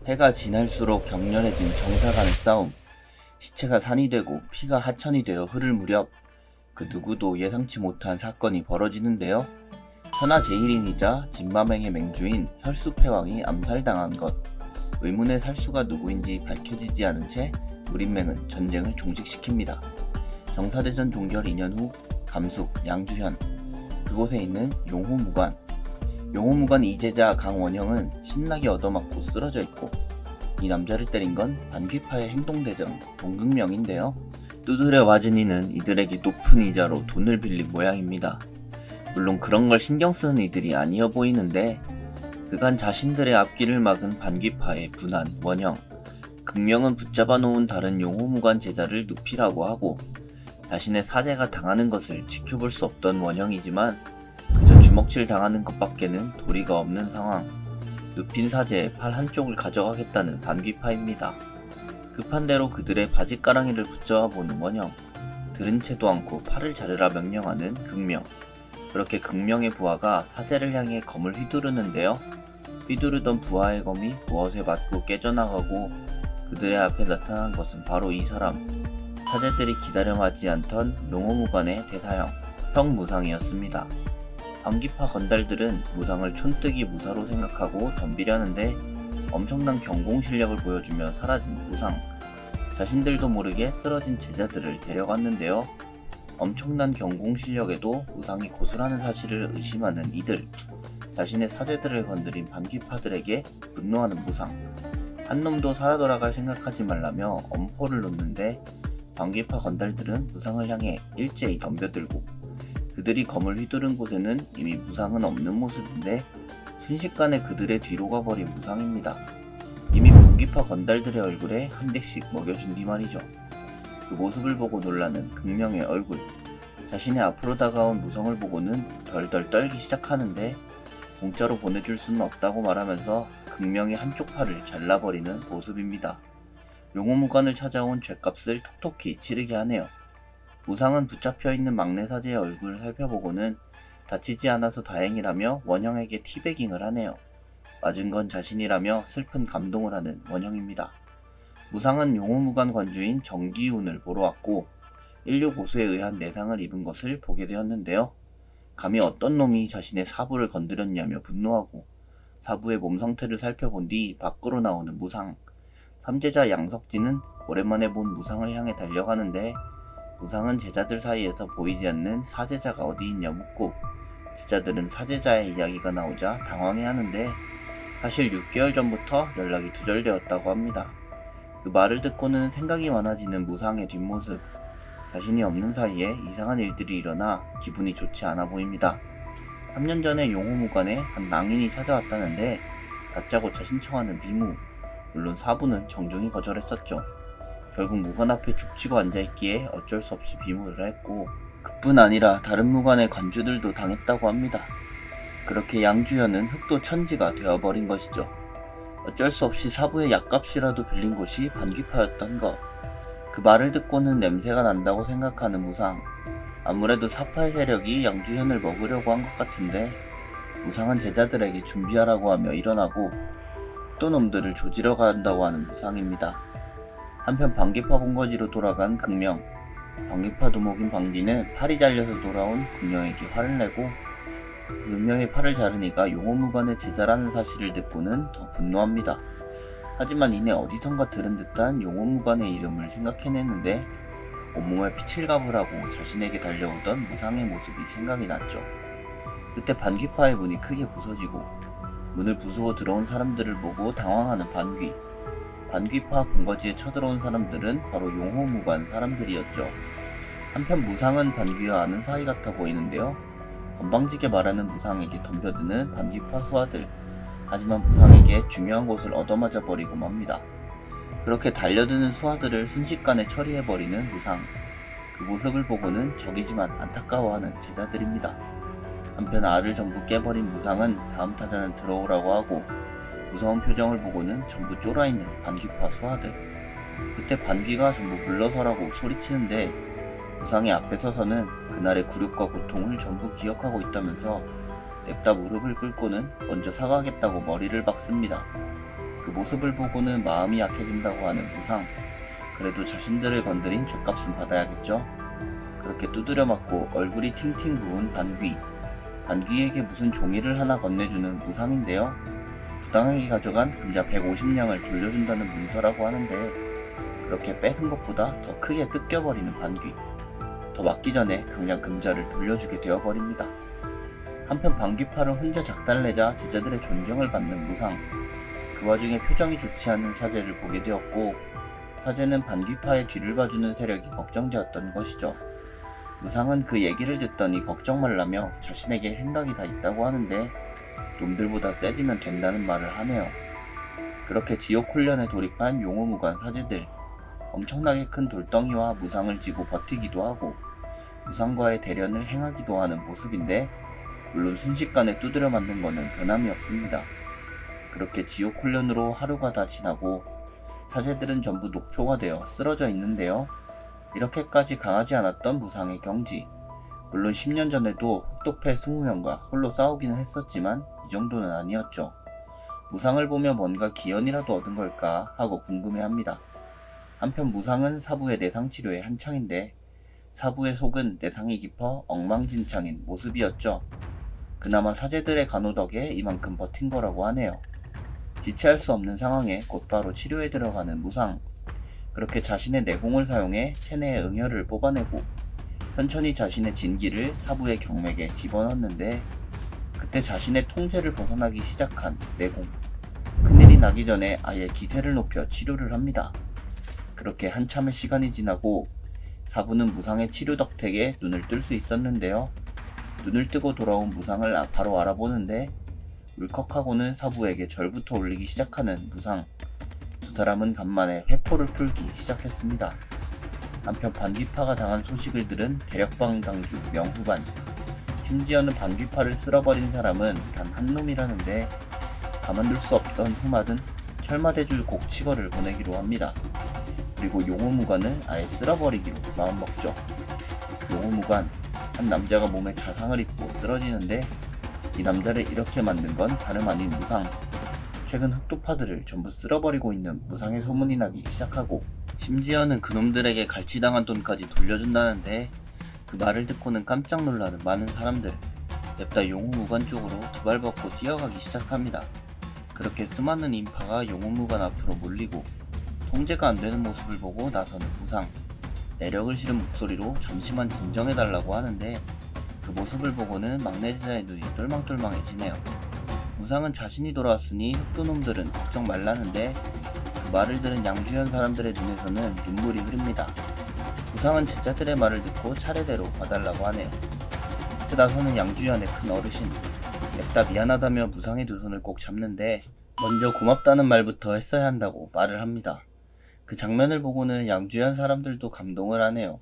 해가 지날수록 격렬해진 정사 간의 싸움. 시체가 산이 되고 피가 하천이 되어 흐를 무렵 그 누구도 예상치 못한 사건이 벌어지는데요. 천하 제일인이자 진마맹의 맹주인 혈수패왕이 암살당한 것. 의문의 살수가 누구인지 밝혀지지 않은 채 무림맹은 전쟁을 종식시킵니다. 정사대전 종결 2년 후 감숙, 양주현, 그곳에 있는 용호무관. 용호무관 이제자 강원형은 신나게 얻어맞고 쓰러져 있고, 이 남자를 때린 건 반귀파의 행동대장 동극명인데요. 두드려 맞은 이는 이들에게 높은 이자로 돈을 빌린 모양입니다. 물론 그런 걸 신경 쓰는 이들이 아니어 보이는데, 그간 자신들의 앞길을 막은 반귀파의 분한 원형, 극명은 붙잡아 놓은 다른 용호무관 제자를 눕히라고 하고, 자신의 사제가 당하는 것을 지켜볼 수 없던 원형이지만 그저 주먹질 당하는 것밖에는 도리가 없는 상황. 눕힌 사제의 팔 한쪽을 가져가겠다는 반귀파입니다. 급한 대로 그들의 바지가랑이를 붙잡아 보는 원형. 들은 채도 않고 팔을 자르라 명령하는 극명. 그렇게 극명의 부하가 사제를 향해 검을 휘두르는데요. 휘두르던 부하의 검이 무엇에 맞고 깨져나가고 그들의 앞에 나타난 것은 바로 이 사람. 사제들이 기다려마지 않던 용호무관의 대사형, 형무상이었습니다. 반귀파 건달들은 무상을 촌뜨기 무사로 생각하고 덤비려는데 엄청난 경공 실력을 보여주며 사라진 무상. 자신들도 모르게 쓰러진 제자들을 데려갔는데요. 엄청난 경공 실력에도 무상이 고수라는 사실을 의심하는 이들. 자신의 사제들을 건드린 반귀파들에게 분노하는 무상. 한 놈도 살아 돌아갈 생각하지 말라며 엄포를 놓는데 반귀파 건달들은 무상을 향해 일제히 덤벼들고, 그들이 검을 휘두른 곳에는 이미 무상은 없는 모습인데 순식간에 그들의 뒤로 가버린 무상입니다. 이미 반귀파 건달들의 얼굴에 한 대씩 먹여준 뒤 말이죠. 그 모습을 보고 놀라는 극명의 얼굴. 자신의 앞으로 다가온 무성을 보고는 덜덜 떨기 시작하는데 공짜로 보내줄 수는 없다고 말하면서 극명의 한쪽 팔을 잘라버리는 모습입니다. 용호무관을 찾아온 죗값을 톡톡히 치르게 하네요. 무상은 붙잡혀 있는 막내 사제의 얼굴을 살펴보고는 다치지 않아서 다행이라며 원형에게 티베깅을 하네요. 맞은 건 자신이라며 슬픈 감동을 하는 원형입니다. 무상은 용호무관 관주인 정기운을 보러 왔고 인류 고수에 의한 내상을 입은 것을 보게 되었는데요. 감히 어떤 놈이 자신의 사부를 건드렸냐며 분노하고 사부의 몸 상태를 살펴본 뒤 밖으로 나오는 무상. 삼제자 양석진은 오랜만에 본 무상을 향해 달려가는데 무상은 제자들 사이에서 보이지 않는 사제자가 어디 있냐 묻고 제자들은 사제자의 이야기가 나오자 당황해하는데 사실 6개월 전부터 연락이 두절되었다고 합니다. 그 말을 듣고는 생각이 많아지는 무상의 뒷모습. 자신이 없는 사이에 이상한 일들이 일어나 기분이 좋지 않아 보입니다. 3년 전에 용호무관에 한 낭인이 찾아왔다는데 다짜고짜 신청하는 비무. 물론 사부는 정중히 거절했었죠. 결국 무관 앞에 죽치고 앉아있기에 어쩔 수 없이 비무를 했고, 그뿐 아니라 다른 무관의 관주들도 당했다고 합니다. 그렇게 양주현은 흑도 천지가 되어버린 것이죠. 어쩔 수 없이 사부의 약값이라도 빌린 곳이 반귀파였던 것. 그 말을 듣고는 냄새가 난다고 생각하는 무상. 아무래도 사파의 세력이 양주현을 먹으려고 한 것 같은데 무상은 제자들에게 준비하라고 하며 일어나고 또 놈들을 조지러 간다고 하는 무상입니다. 한편 반귀파 본거지로 돌아간 극명. 반귀파 두목인 반귀는 팔이 잘려서 돌아온 극명에게 화를 내고 극명의 팔을 자른 이가 용호무관의 제자라는 사실을 듣고는 더 분노합니다. 하지만 이내 어디선가 들은 듯한 용호무관의 이름을 생각해내는데 온몸에 피칠갑을 하고 자신에게 달려오던 무상의 모습이 생각이 났죠. 그때 반귀파의 문이 크게 부서지고 문을 부수고 들어온 사람들을 보고 당황하는 반귀. 반귀파 본거지에 쳐들어온 사람들은 바로 용호무관 사람들이었죠. 한편 무상은 반귀와 아는 사이 같아 보이는데요. 건방지게 말하는 무상에게 덤벼드는 반귀파 수하들. 하지만 무상에게 중요한 곳을 얻어맞아 버리고 맙니다. 그렇게 달려드는 수하들을 순식간에 처리해버리는 무상. 그 모습을 보고는 적이지만 안타까워하는 제자들입니다. 한편 알을 전부 깨버린 무상은 다음 타자는 들어오라고 하고 무서운 표정을 보고는 전부 쫄아있는 반귀파 수하들. 그때 반귀가 전부 물러서라고 소리치는데 무상이 앞에 서서는 그날의 굴욕과 고통을 전부 기억하고 있다면서 냅다 무릎을 꿇고는 먼저 사과하겠다고 머리를 박습니다. 그 모습을 보고는 마음이 약해진다고 하는 무상. 그래도 자신들을 건드린 죗값은 받아야겠죠. 그렇게 두드려 맞고 얼굴이 팅팅 부은 반귀. 반귀에게 무슨 종이를 하나 건네주는 무상인데요. 부당하게 가져간 금자 150냥을 돌려준다는 문서라고 하는데, 그렇게 뺏은 것보다 더 크게 뜯겨버리는 반귀. 더 맞기 전에 당장 금자를 돌려주게 되어버립니다. 한편 반귀파를 혼자 작살내자 제자들의 존경을 받는 무상. 그 와중에 표정이 좋지 않은 사제를 보게 되었고, 사제는 반귀파의 뒤를 봐주는 세력이 걱정되었던 것이죠. 무상은 그 얘기를 듣더니 걱정 말라며 자신에게 생각이 다 있다고 하는데, 놈들보다 세지면 된다는 말을 하네요. 그렇게 지옥 훈련에 돌입한 용호무관 사제들. 엄청나게 큰 돌덩이와 무상을 지고 버티기도 하고 무상과의 대련을 행하기도 하는 모습인데, 물론 순식간에 두드려 맞는 거는 변함이 없습니다. 그렇게 지옥 훈련으로 하루가 다 지나고 사제들은 전부 녹초가 되어 쓰러져 있는데요. 이렇게까지 강하지 않았던 무상의 경지. 물론 10년 전에도 흑독패 20명과 홀로 싸우기는 했었지만 이 정도는 아니었죠. 무상을 보며 뭔가 기연이라도 얻은 걸까 하고 궁금해합니다. 한편 무상은 사부의 내상치료에 한창인데, 사부의 속은 내상이 깊어 엉망진창인 모습이었죠. 그나마 사제들의 간호 덕에 이만큼 버틴 거라고 하네요. 지체할 수 없는 상황에 곧바로 치료에 들어가는 무상. 그렇게 자신의 내공을 사용해 체내의 응혈을 뽑아내고 천천히 자신의 진기를 사부의 경맥에 집어넣는데, 그때 자신의 통제를 벗어나기 시작한 내공. 큰일이 나기 전에 아예 기세를 높여 치료를 합니다. 그렇게 한참의 시간이 지나고 사부는 무상의 치료 덕택에 눈을 뜰 수 있었는데요. 눈을 뜨고 돌아온 무상을 바로 알아보는데, 울컥하고는 사부에게 절부터 올리기 시작하는 무상. 두 사람은 간만에 회포를 풀기 시작했습니다. 한편 반귀파가 당한 소식을 들은 대력방당주 명후반. 심지어는 반귀파를 쓸어버린 사람은 단 한 놈이라는데, 가만둘 수 없던 후mad은 철마대줄 곡치거를 보내기로 합니다. 그리고 용호무관을 아예 쓸어버리기로 마음먹죠. 용호무관, 한 남자가 몸에 자상을 입고 쓰러지는데, 이 남자를 이렇게 만든 건 다름 아닌 무상. 최근 흑도파들을 전부 쓸어버리고 있는 무상의 소문이 나기 시작하고, 심지어는 그놈들에게 갈취당한 돈까지 돌려준다는데, 그 말을 듣고는 깜짝 놀라는 많은 사람들. 냅다 용호무관 쪽으로 두 발 벗고 뛰어가기 시작합니다. 그렇게 수많은 인파가 용호무관 앞으로 몰리고 통제가 안 되는 모습을 보고 나서는 무상. 내력을 실은 목소리로 잠시만 진정해달라고 하는데, 그 모습을 보고는 막내 제자의 눈이 똘망똘망해지네요. 무상은 자신이 돌아왔으니 흑도놈들은 걱정 말라는데, 그 말을 들은 양주현 사람들의 눈에서는 눈물이 흐릅니다. 무상은 제자들의 말을 듣고 차례대로 봐달라고 하네요. 그때 나서는 양주현의 큰 어르신. 냅다 미안하다며 무상의 두 손을 꼭 잡는데, 먼저 고맙다는 말부터 했어야 한다고 말을 합니다. 그 장면을 보고는 양주현 사람들도 감동을 하네요.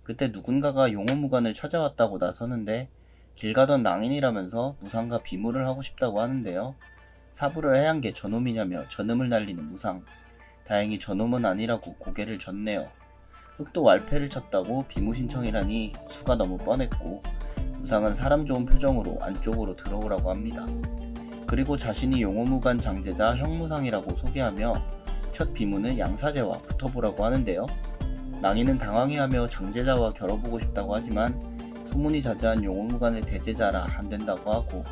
그때 누군가가 용호무관을 찾아왔다고 나서는데, 길 가던 낭인이라면서 무상과 비무를 하고 싶다고 하는데요. 사부를 해한 게 저놈이냐며 전음을 날리는 무상. 다행히 저놈은 아니라고 고개를 젓네요. 흑도 왈패를 쳤다고 비무 신청이라니 수가 너무 뻔했고, 무상은 사람 좋은 표정으로 안쪽으로 들어오라고 합니다. 그리고 자신이 용호무관 장제자 형무상이라고 소개하며 첫 비무는 양사제와 붙어보라고 하는데요. 낭인은 당황해하며 장제자와 겨뤄보고 싶다고 하지만 소문이 자자한 용호무관의 대제자라 안된다고 하고,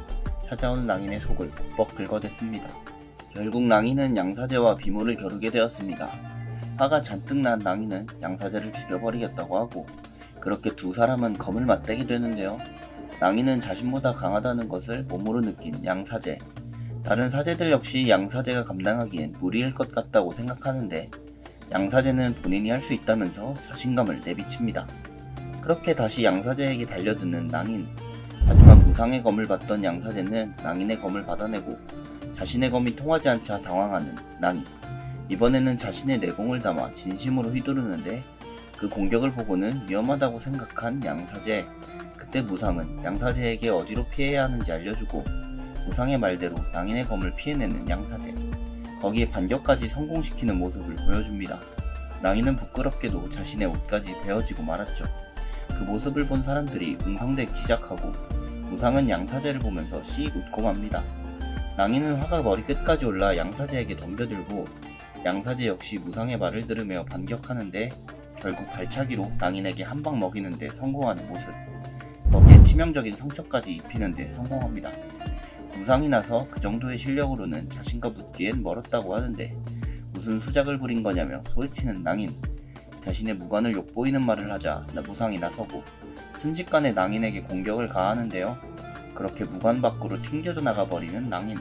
찾아오는 낭인의 속을 벅벅 긁어댔습니다. 결국 낭인은 양사제와 비무를 겨루게 되었습니다. 화가 잔뜩 난 낭인은 양사제를 죽여버리겠다고 하고, 그렇게 두 사람은 검을 맞대게 되는데요. 낭인은 자신보다 강하다는 것을 몸으로 느낀 양사제. 다른 사제들 역시 양사제가 감당하기엔 무리일 것 같다고 생각하는데, 양사제는 본인이 할 수 있다면서 자신감을 내비칩니다. 그렇게 다시 양사제에게 달려드는 낭인. 하지만 무상의 검을 받던 양사제는 낭인의 검을 받아내고 자신의 검이 통하지 않자 당황하는 낭인. 이번에는 자신의 내공을 담아 진심으로 휘두르는데, 그 공격을 보고는 위험하다고 생각한 양사제. 그때 무상은 양사제에게 어디로 피해야 하는지 알려주고, 무상의 말대로 낭인의 검을 피해내는 양사제. 거기에 반격까지 성공시키는 모습을 보여줍니다. 낭인은 부끄럽게도 자신의 옷까지 베어지고 말았죠. 그 모습을 본 사람들이 웅성대기 시작하고, 무상은 양사제를 보면서 씩 웃고 맙니다. 낭인은 화가 머리끝까지 올라 양사제에게 덤벼들고 양사제 역시 무상의 말을 들으며 반격하는데 결국 발차기로 낭인에게 한 방 먹이는데 성공하는 모습. 거기에 치명적인 상처까지 입히는데 성공합니다. 무상이 나서 그 정도의 실력으로는 자신과 붙기엔 멀었다고 하는데 무슨 수작을 부린 거냐며 소리치는 낭인. 자신의 무관을 욕보이는 말을 하자 무상이 나서고 순식간에 낭인에게 공격을 가하는데요. 그렇게 무관 밖으로 튕겨져 나가버리는 낭인.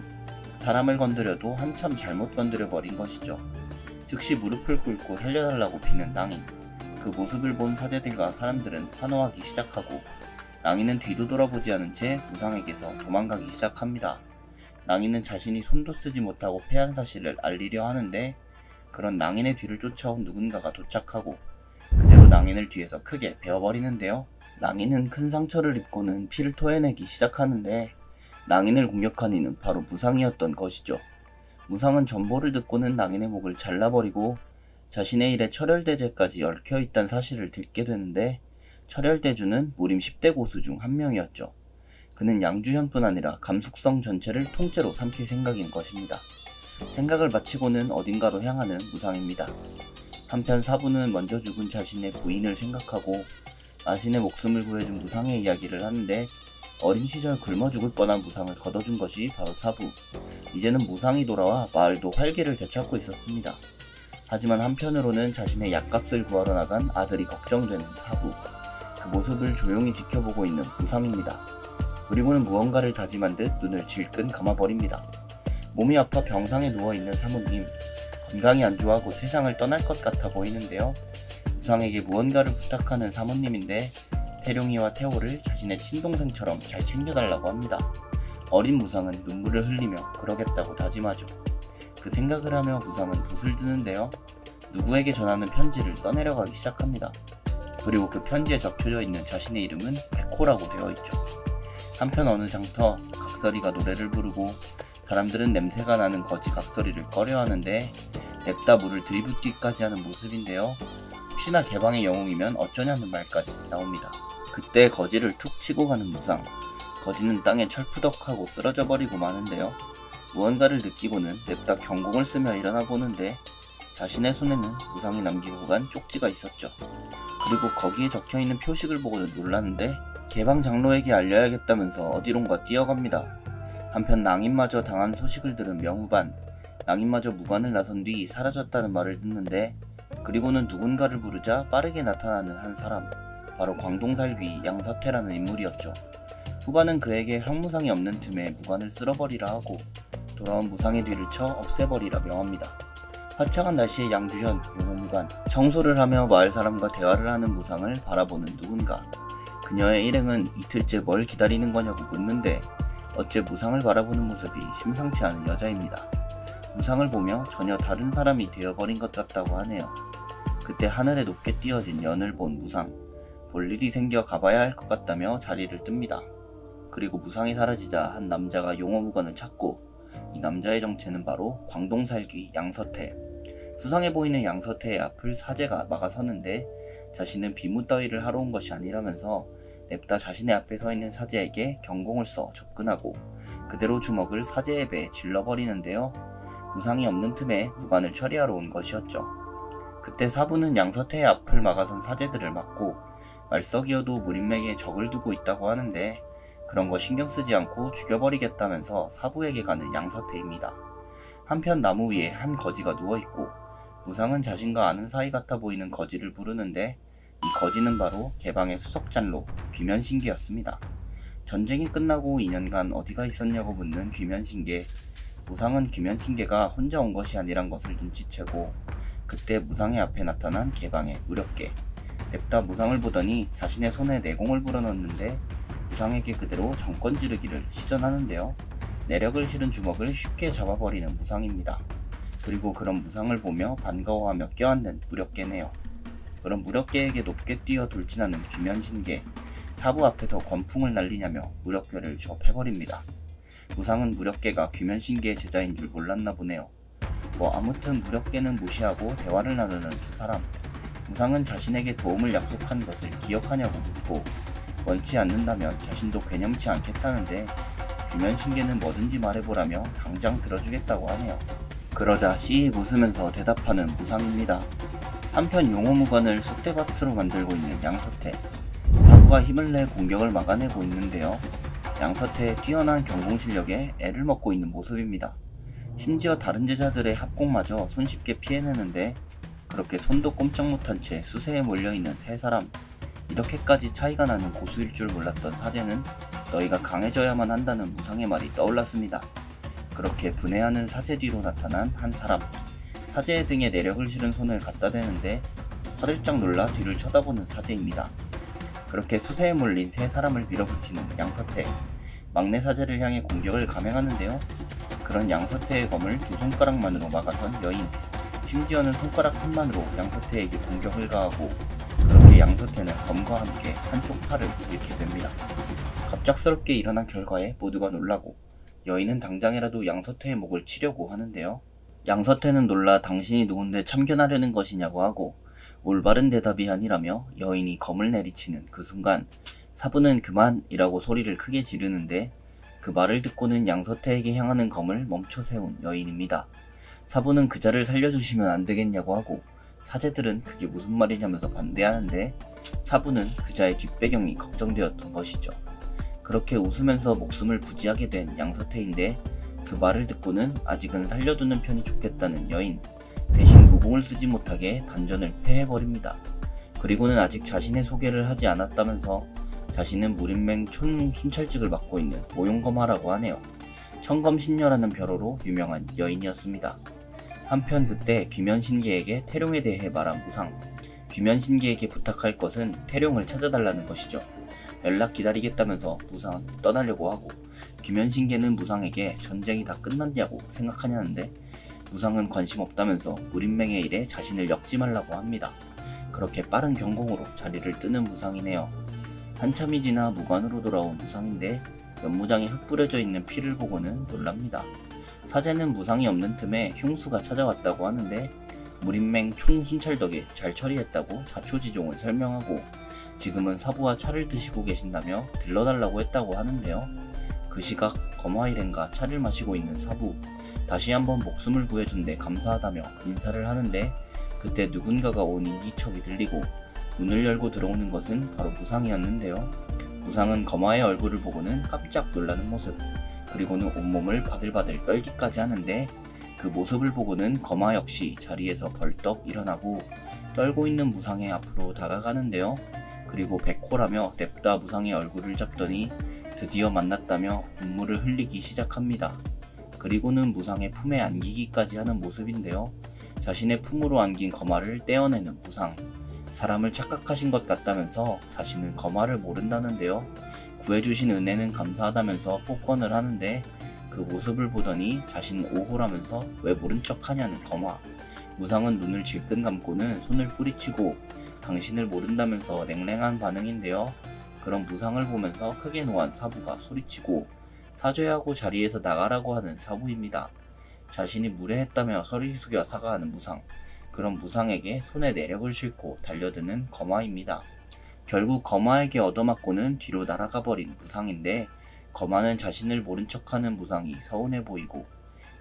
사람을 건드려도 한참 잘못 건드려버린 것이죠. 즉시 무릎을 꿇고 살려달라고 비는 낭인. 그 모습을 본 사제들과 사람들은 환호하기 시작하고 낭인은 뒤도 돌아보지 않은 채 무상에게서 도망가기 시작합니다. 낭인은 자신이 손도 쓰지 못하고 패한 사실을 알리려 하는데 그런 낭인의 뒤를 쫓아온 누군가가 도착하고 그대로 낭인을 뒤에서 크게 베어버리는데요. 낭인은 큰 상처를 입고는 피를 토해내기 시작하는데 낭인을 공격한 이는 바로 무상이었던 것이죠. 무상은 전보를 듣고는 낭인의 목을 잘라버리고 자신의 일에 철혈대제까지 얽혀있다는 사실을 듣게 되는데 철혈대주는 무림 10대 고수 중 한 명이었죠. 그는 양주현뿐 아니라 감숙성 전체를 통째로 삼킬 생각인 것입니다. 생각을 마치고는 어딘가로 향하는 무상입니다. 한편 사부는 먼저 죽은 자신의 부인을 생각하고 자신의 목숨을 구해준 무상의 이야기를 하는데 어린 시절 굶어 죽을 뻔한 무상을 걷어준 것이 바로 사부. 이제는 무상이 돌아와 마을도 활기를 되찾고 있었습니다. 하지만 한편으로는 자신의 약값을 구하러 나간 아들이 걱정되는 사부. 그 모습을 조용히 지켜보고 있는 무상입니다. 그리고는 무언가를 다짐한 듯 눈을 질끈 감아버립니다. 몸이 아파 병상에 누워있는 사모님. 건강이 안 좋아 곧 세상을 떠날 것 같아 보이는데요. 무상에게 무언가를 부탁하는 사모님인데 태룡이와 태호를 자신의 친동생처럼 잘 챙겨달라고 합니다. 어린 무상은 눈물을 흘리며 그러겠다고 다짐하죠. 그 생각을 하며 무상은 붓을 드는데요. 누구에게 전하는 편지를 써내려가기 시작합니다. 그리고 그 편지에 적혀져 있는 자신의 이름은 백호라고 되어 있죠. 한편 어느 장터 각설이가 노래를 부르고 사람들은 냄새가 나는 거지 각설이를 꺼려하는데 냅다 물을 들이붓기까지 하는 모습인데요. 혹시나 개방의 영웅이면 어쩌냐는 말까지 나옵니다. 그때 거지를 툭 치고 가는 무상. 거지는 땅에 철푸덕하고 쓰러져 버리고 마는데요. 무언가를 느끼고는 냅다 경공을 쓰며 일어나 보는데 자신의 손에는 무상이 남기고 간 쪽지가 있었죠. 그리고 거기에 적혀있는 표식을 보고는 놀랐는데 개방 장로에게 알려야겠다면서 어디론가 뛰어갑니다. 한편 낭인마저 당한 소식을 들은 명우반. 낭인마저 무관을 나선 뒤 사라졌다는 말을 듣는데 그리고는 누군가를 부르자 빠르게 나타나는 한 사람. 바로 광동살귀 양서태라는 인물이었죠. 후반은 그에게 형무상이 없는 틈에 무관을 쓸어버리라 하고 돌아온 무상의 뒤를 쳐 없애버리라 명합니다. 화창한 날씨에 양주현, 용호무관, 청소를 하며 마을 사람과 대화를 하는 무상을 바라보는 누군가. 그녀의 일행은 이틀째 뭘 기다리는 거냐고 묻는데 어째 무상을 바라보는 모습이 심상치 않은 여자입니다. 무상을 보며 전혀 다른 사람이 되어버린 것 같다고 하네요. 그때 하늘에 높게 띄어진 연을 본 무상. 볼 일이 생겨 가봐야 할 것 같다며 자리를 뜹니다. 그리고 무상이 사라지자 한 남자가 용호무관을 찾고 이 남자의 정체는 바로 광동살귀 양서태. 수상해 보이는 양서태의 앞을 사제가 막아서는데 자신은 비무 따위를 하러 온 것이 아니라면서 냅다 자신의 앞에 서 있는 사제에게 경공을 써 접근하고 그대로 주먹을 사제의 배에 질러버리는데요. 무상이 없는 틈에 무관을 처리하러 온 것이었죠. 그때 사부는 양서태의 앞을 막아선 사제들을 막고 말석이어도 무림맥에 적을 두고 있다고 하는데 그런 거 신경 쓰지 않고 죽여버리겠다면서 사부에게 가는 양서태입니다. 한편 나무 위에 한 거지가 누워있고 무상은 자신과 아는 사이 같아 보이는 거지를 부르는데 이 거지는 바로 개방의 수석잔로 귀면신계였습니다. 전쟁이 끝나고 2년간 어디가 있었냐고 묻는 귀면신계. 무상은 귀면신계가 혼자 온 것이 아니란 것을 눈치채고 그때 무상의 앞에 나타난 개방의 무력계. 냅다 무상을 보더니 자신의 손에 내공을 불어넣는데 무상에게 그대로 정권 지르기를 시전하는데요. 내력을 실은 주먹을 쉽게 잡아버리는 무상입니다. 그리고 그런 무상을 보며 반가워하며 껴안는 무력계네요. 그런 무력계에게 높게 뛰어 돌진하는 귀면신계. 사부 앞에서 권풍을 날리냐며 무력계를 접해버립니다. 무상은 무력계가 귀면신계의 제자인 줄 몰랐나 보네요. 아무튼 무력계는 무시하고 대화를 나누는 두 사람. 무상은 자신에게 도움을 약속한 것을 기억하냐고 묻고 원치 않는다면 자신도 괴념치 않겠다는데 규면신계는 뭐든지 말해보라며 당장 들어주겠다고 하네요. 그러자 씩 웃으면서 대답하는 무상입니다. 한편 용호무관을 쑥대밭으로 만들고 있는 양서태. 사부가 힘을 내 공격을 막아내고 있는데요. 양서태의 뛰어난 경공 실력에 애를 먹고 있는 모습입니다. 심지어 다른 제자들의 합공마저 손쉽게 피해내는데 그렇게 손도 꼼짝 못한 채 수세에 몰려있는 세 사람. 이렇게까지 차이가 나는 고수일 줄 몰랐던 사제는 너희가 강해져야만 한다는 무상의 말이 떠올랐습니다. 그렇게 분해하는 사제 뒤로 나타난 한 사람. 사제의 등에 내력을 실은 손을 갖다 대는데 화들짝 놀라 뒤를 쳐다보는 사제입니다. 그렇게 수세에 몰린 세 사람을 밀어붙이는 양서태. 막내 사제를 향해 공격을 감행하는데요. 그런 양서태의 검을 두 손가락만으로 막아선 여인. 심지어는 손가락 한만으로 양서태에게 공격을 가하고 그렇게 양서태는 검과 함께 한쪽 팔을 잃게 됩니다. 갑작스럽게 일어난 결과에 모두가 놀라고 여인은 당장이라도 양서태의 목을 치려고 하는데요. 양서태는 놀라 당신이 누군데 참견하려는 것이냐고 하고 올바른 대답이 아니라며 여인이 검을 내리치는 그 순간 사부는 그만이라고 소리를 크게 지르는데 그 말을 듣고는 양서태에게 향하는 검을 멈춰 세운 여인입니다. 사부는 그자를 살려주시면 안 되겠냐고 하고 사제들은 그게 무슨 말이냐면서 반대하는데 사부는 그자의 뒷배경이 걱정되었던 것이죠. 그렇게 웃으면서 목숨을 부지하게 된 양서태인데 그 말을 듣고는 아직은 살려두는 편이 좋겠다는 여인. 대신 무공을 쓰지 못하게 단전을 패해버립니다. 그리고는 아직 자신의 소개를 하지 않았다면서 자신은 무림맹 촌순찰직을 맡고 있는 모용검하라고 하네요. 청검신녀라는 벼로로 유명한 여인이었습니다. 한편 그때 귀면신계에게 태룡에 대해 말한 무상. 귀면신계에게 부탁할 것은 태룡을 찾아달라는 것이죠. 연락 기다리겠다면서 무상 떠나려고 하고 귀면신계는 무상에게 전쟁이 다 끝났냐고 생각하냐는데 무상은 관심 없다면서 무림맹의 일에 자신을 엮지 말라고 합니다. 그렇게 빠른 경공으로 자리를 뜨는 무상이네요. 한참이 지나 무관으로 돌아온 무상인데 연무장에 흙 뿌려져 있는 피를 보고는 놀랍니다. 사제는 무상이 없는 틈에 흉수가 찾아왔다고 하는데 무림맹 총순찰 덕에 잘 처리했다고 자초지종을 설명하고 지금은 사부와 차를 드시고 계신다며 들러달라고 했다고 하는데요. 그 시각 검화일행과 차를 마시고 있는 사부. 다시 한번 목숨을 구해준 데 감사하다며 인사를 하는데 그때 누군가가 오는 이척이 들리고 문을 열고 들어오는 것은 바로 무상이었는데요. 무상은 검화의 얼굴을 보고는 깜짝 놀라는 모습. 그리고는 온몸을 바들바들 떨기까지 하는데 그 모습을 보고는 검화 역시 자리에서 벌떡 일어나고 떨고 있는 무상의 앞으로 다가가는데요. 그리고 백호라며 냅다 무상의 얼굴을 잡더니 드디어 만났다며 눈물을 흘리기 시작합니다. 그리고는 무상의 품에 안기기까지 하는 모습인데요. 자신의 품으로 안긴 검화를 떼어내는 무상. 사람을 착각하신 것 같다면서 자신은 검화를 모른다는데요. 구해주신 은혜는 감사하다면서 폭언을 하는데 그 모습을 보더니 자신 오호라면서 왜 모른 척 하냐는 검화. 무상은 눈을 질끈 감고는 손을 뿌리치고 당신을 모른다면서 냉랭한 반응인데요. 그런 무상을 보면서 크게 노한 사부가 소리치고 사죄하고 자리에서 나가라고 하는 사부입니다. 자신이 무례했다며 서리 숙여 사과하는 무상. 그런 무상에게 손에 내력을 싣고 달려드는 검화입니다. 결국 검화에게 얻어맞고는 뒤로 날아가 버린 무상인데 검화는 자신을 모른 척하는 무상이 서운해 보이고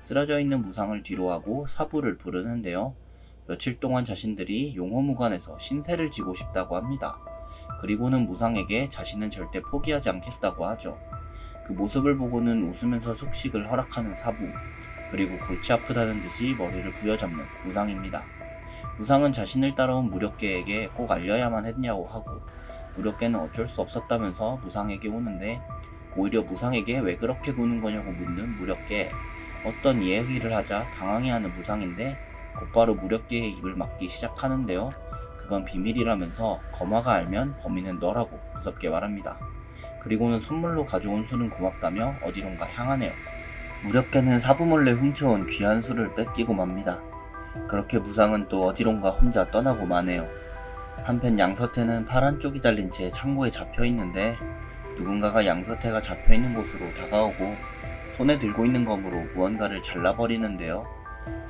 쓰러져 있는 무상을 뒤로하고 사부를 부르는데요. 며칠 동안 자신들이 용호무관에서 신세를 지고 싶다고 합니다. 그리고는 무상에게 자신은 절대 포기하지 않겠다고 하죠. 그 모습을 보고는 웃으면서 숙식을 허락하는 사부. 그리고 골치 아프다는 듯이 머리를 부여잡는 무상입니다. 무상은 자신을 따라온 무력계에게 꼭 알려야만 했냐고 하고 무력계는 어쩔 수 없었다면서 무상에게 오는데 오히려 무상에게 왜 그렇게 구는 거냐고 묻는 무력계. 어떤 이야기를 하자 당황해하는 무상인데 곧바로 무력계의 입을 막기 시작하는데요. 그건 비밀이라면서 검화가 알면 범인은 너라고 무섭게 말합니다. 그리고는 선물로 가져온 술은 고맙다며 어디론가 향하네요. 무력계는 사부 몰래 훔쳐온 귀한 술을 뺏기고 맙니다. 그렇게 무상은 또 어디론가 혼자 떠나고 마네요. 한편 양서태는 팔 한쪽이 잘린 채 창고에 잡혀있는데 누군가가 양서태가 잡혀있는 곳으로 다가오고 손에 들고 있는 검으로 무언가를 잘라버리는데요.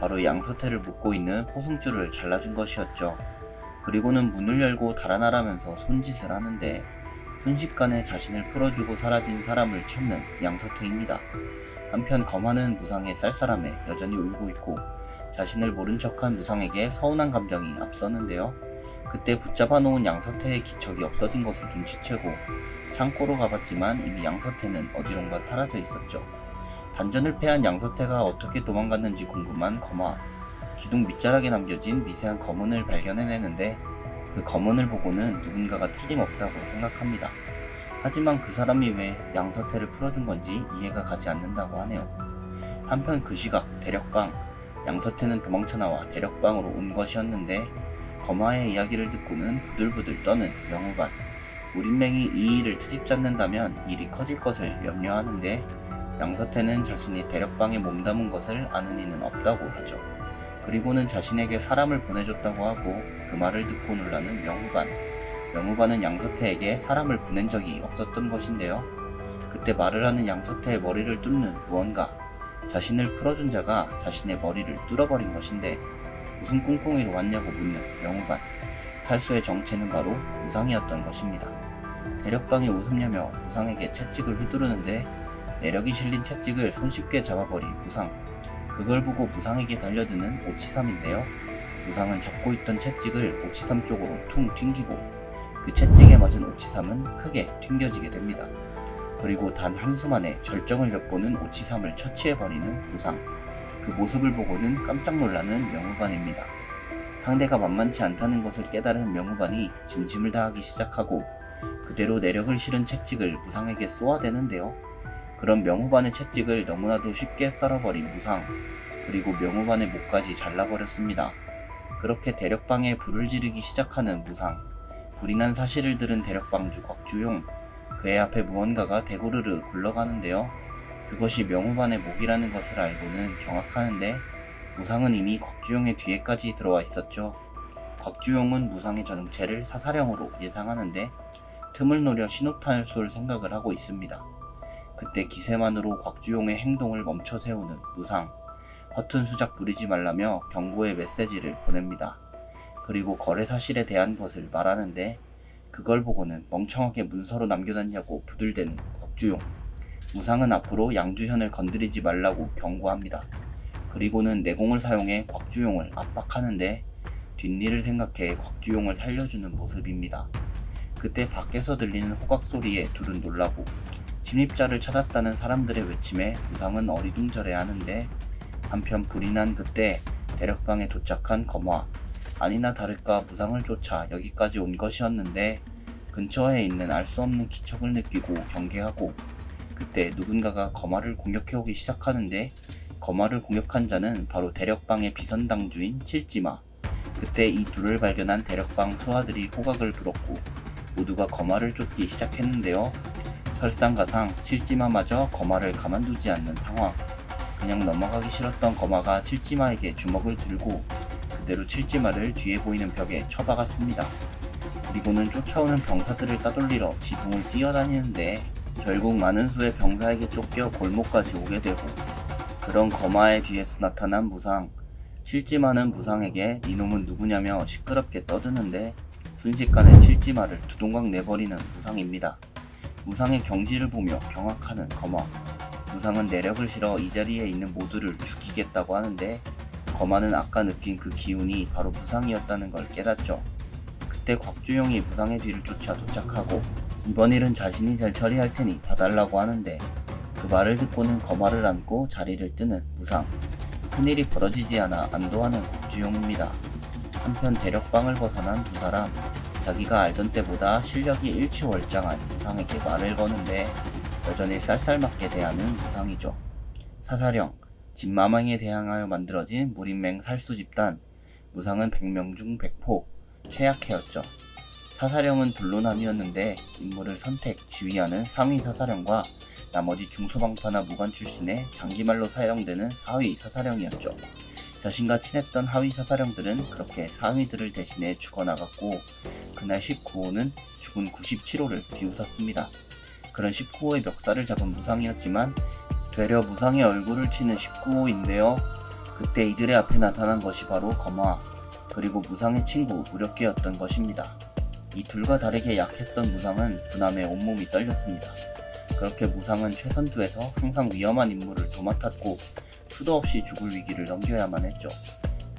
바로 양서태를 묶고 있는 포승줄을 잘라준 것이었죠. 그리고는 문을 열고 달아나라면서 손짓을 하는데 순식간에 자신을 풀어주고 사라진 사람을 찾는 양서태입니다. 한편 검하는 무상의 쌀쌀함에 여전히 울고 있고 자신을 모른 척한 무상에게 서운한 감정이 앞서는데요. 그때 붙잡아 놓은 양서태의 기척이 없어진 것을 눈치채고 창고로 가봤지만 이미 양서태는 어디론가 사라져 있었죠. 단전을 패한 양서태가 어떻게 도망갔는지 궁금한 검하. 기둥 밑자락에 남겨진 미세한 검은을 발견해내는데 그 검은을 보고는 누군가가 틀림없다고 생각합니다. 하지만 그 사람이 왜 양서태를 풀어준 건지 이해가 가지 않는다고 하네요. 한편 그 시각 대력방, 양서태는 도망쳐나와 대력방으로 온 것이었는데 검하의 이야기를 듣고는 부들부들 떠는 명우반. 무린맹이 이 일을 트집잡는다면 일이 커질 것을 염려하는데 양서태는 자신이 대력방에 몸담은 것을 아는 이는 없다고 하죠. 그리고는 자신에게 사람을 보내줬다고 하고 그 말을 듣고 놀라는 명우반. 명우반은 양서태에게 사람을 보낸 적이 없었던 것인데요. 그때 말을 하는 양서태의 머리를 뚫는 무언가. 자신을 풀어준 자가 자신의 머리를 뚫어버린 것인데 무슨 꿍꿍이로 왔냐고 묻는 명우반. 살수의 정체는 바로 무상이었던 것입니다. 대력방이 웃음냐며 무상에게 채찍을 휘두르는데 매력이 실린 채찍을 손쉽게 잡아버린 무상. 그걸 보고 무상에게 달려드는 오치삼인데요. 무상은 잡고 있던 채찍을 오치삼 쪽으로 퉁 튕기고 그 채찍에 맞은 오치삼은 크게 튕겨지게 됩니다. 그리고 단 한수만에 절정을 엿보는 오치삼을 처치해버리는 무상. 그 모습을 보고는 깜짝 놀라는 명우반입니다. 상대가 만만치 않다는 것을 깨달은 명우반이 진심을 다하기 시작하고 그대로 내력을 실은 채찍을 무상에게 쏘아대는데요. 그런 명우반의 채찍을 너무나도 쉽게 썰어버린 무상. 그리고 명우반의 목까지 잘라버렸습니다. 그렇게 대력방에 불을 지르기 시작하는 무상. 불이 난 사실을 들은 대력방주 곽주용. 그의 앞에 무언가가 대구르르 굴러가는데요. 그것이 명우반의 목이라는 것을 알고는 경악하는데 무상은 이미 곽주용의 뒤에까지 들어와 있었죠. 곽주용은 무상의 정체를 사사령으로 예상하는데 틈을 노려 신호탄을 쏠 생각을 하고 있습니다. 그때 기세만으로 곽주용의 행동을 멈춰 세우는 무상. 허튼 수작 부리지 말라며 경고의 메시지를 보냅니다. 그리고 거래 사실에 대한 것을 말하는데 그걸 보고는 멍청하게 문서로 남겨놨냐고 부들대는 곽주용. 무상은 앞으로 양주현을 건드리지 말라고 경고합니다. 그리고는 내공을 사용해 곽주용을 압박하는데 뒷일을 생각해 곽주용을 살려주는 모습입니다. 그때 밖에서 들리는 호각 소리에 둘은 놀라고 침입자를 찾았다는 사람들의 외침에 무상은 어리둥절해하는데 한편 불이 난 그때 대력방에 도착한 검화. 아니나 다를까 무상을 쫓아 여기까지 온 것이었는데 근처에 있는 알 수 없는 기척을 느끼고 경계하고 그때 누군가가 검화를 공격해오기 시작하는데 검화를 공격한 자는 바로 대력방의 비선당주인 칠지마. 그때 이 둘을 발견한 대력방 수하들이 호각을 불었고 모두가 검화를 쫓기 시작했는데요. 설상가상 칠지마마저 검화를 가만두지 않는 상황. 그냥 넘어가기 싫었던 검화가 칠지마에게 주먹을 들고 그대로 칠지마를 뒤에 보이는 벽에 쳐박았습니다. 그리고는 쫓아오는 병사들을 따돌리러 지붕을 뛰어다니는데 결국 많은 수의 병사에게 쫓겨 골목까지 오게 되고 그런 검화의 뒤에서 나타난 무상. 칠지마는 무상에게 니놈은 누구냐며 시끄럽게 떠드는데 순식간에 칠지마를 두동강 내버리는 무상입니다. 무상의 경지를 보며 경악하는 검화. 무상은 내력을 실어 이 자리에 있는 모두를 죽이겠다고 하는데 검화는 아까 느낀 그 기운이 바로 무상이었다는 걸 깨닫죠. 그때 곽주용이 무상의 뒤를 쫓아 도착하고 이번 일은 자신이 잘 처리할 테니 봐달라고 하는데 그 말을 듣고는 검화를 안고 자리를 뜨는 무상. 큰일이 벌어지지 않아 안도하는 곽주용입니다. 한편 대력방을 벗어난 두 사람. 자기가 알던 때보다 실력이 일취월장한 무상에게 말을 거는데 여전히 쌀쌀맞게 대하는 무상이죠. 사사령, 진마망에 대항하여 만들어진 무린맹 살수 집단. 무상은 100명 중 100포, 최약해였죠. 사사령은 둘로나뉘었는데 인물을 선택, 지휘하는 상위 사사령과 나머지 중소방파나 무관 출신의 장기말로 사용되는 사위 사사령이었죠. 자신과 친했던 하위 사사령들은 그렇게 상위들을 대신해 죽어나갔고 그날 19호는 죽은 97호를 비웃었습니다. 그런 19호의 멱살을 잡은 무상이었지만 되려 무상의 얼굴을 치는 19호인데요. 그때 이들의 앞에 나타난 것이 바로 검화, 그리고 무상의 친구 무력계였던 것입니다. 이 둘과 다르게 약했던 무상은 분함에 온몸이 떨렸습니다. 그렇게 무상은 최선두에서 항상 위험한 임무를 도맡았고 수도 없이 죽을 위기를 넘겨야만 했죠.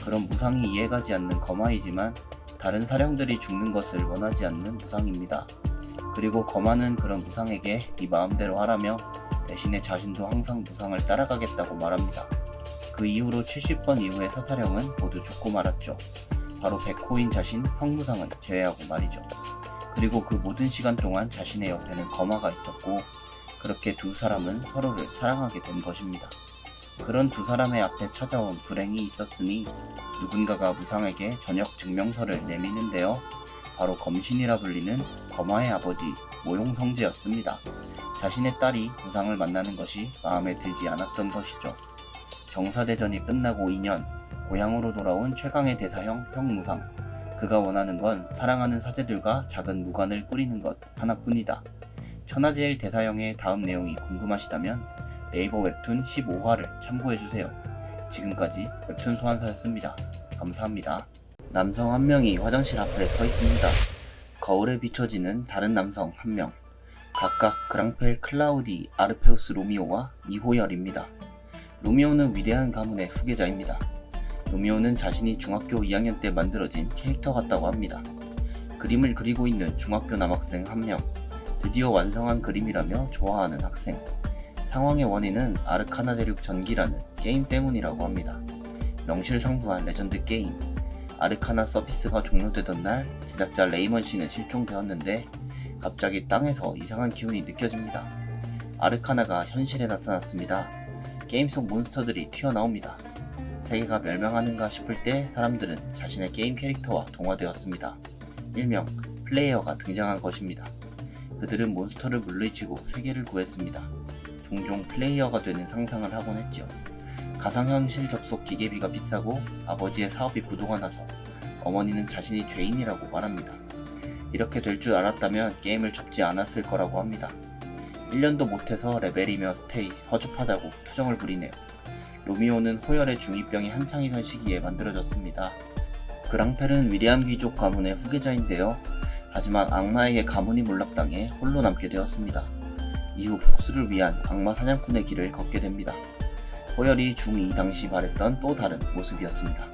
그런 무상이 이해가지 않는 거마이지만 다른 사령들이 죽는 것을 원하지 않는 무상입니다. 그리고 거마는 그런 무상에게 네 마음대로 하라며 대신에 자신도 항상 무상을 따라가겠다고 말합니다. 그 이후로 70번 이후의 사사령은 모두 죽고 말았죠. 바로 백호인 자신 황무상을 제외하고 말이죠. 그리고 그 모든 시간 동안 자신의 옆에는 거마가 있었고 그렇게 두 사람은 서로를 사랑하게 된 것입니다. 그런 두 사람의 앞에 찾아온 불행이 있었으니 누군가가 무상에게 전역 증명서를 내미는데요. 바로 검신이라 불리는 거마의 아버지 모용성제였습니다. 자신의 딸이 무상을 만나는 것이 마음에 들지 않았던 것이죠. 정사대전이 끝나고 2년 고향으로 돌아온 최강의 대사형 형무상. 그가 원하는 건 사랑하는 사제들과 작은 무관을 꾸리는 것 하나뿐이다. 천하제일 대사형의 다음 내용이 궁금하시다면 네이버 웹툰 15화를 참고해주세요. 지금까지 웹툰 소환사였습니다. 감사합니다. 남성 한 명이 화장실 앞에 서 있습니다. 거울에 비춰지는 다른 남성 한 명. 각각 그랑펠 클라우디 아르페우스 로미오와 이호열입니다. 로미오는 위대한 가문의 후계자입니다. 로미오는 자신이 중학교 2학년 때 만들어진 캐릭터 같다고 합니다. 그림을 그리고 있는 중학교 남학생 한 명. 드디어 완성한 그림이라며 좋아하는 학생. 상황의 원인은 아르카나 대륙 전기라는 게임 때문이라고 합니다. 명실상부한 레전드 게임. 아르카나 서비스가 종료되던 날 제작자 레이먼 씨는 실종되었는데 갑자기 땅에서 이상한 기운이 느껴집니다. 아르카나가 현실에 나타났습니다. 게임 속 몬스터들이 튀어나옵니다. 세계가 멸망하는가 싶을 때 사람들은 자신의 게임 캐릭터와 동화되었습니다. 일명 플레이어가 등장한 것입니다. 그들은 몬스터를 물리치고 세계를 구했습니다. 종종 플레이어가 되는 상상을 하곤 했죠. 가상현실 접속 기계비가 비싸고 아버지의 사업이 부도가 나서 어머니는 자신이 죄인이라고 말합니다. 이렇게 될 줄 알았다면 게임을 접지 않았을 거라고 합니다. 1년도 못해서 레벨이며 스테이 허접하다고 투정을 부리네요. 로미오는 호열의 중2병이 한창이던 시기에 만들어졌습니다. 그랑펠은 위대한 귀족 가문의 후계자인데요. 하지만 악마에게 가문이 몰락당해 홀로 남게 되었습니다. 이후 복수를 위한 악마 사냥꾼의 길을 걷게 됩니다. 호열이 중2 당시 바랬던 또 다른 모습이었습니다.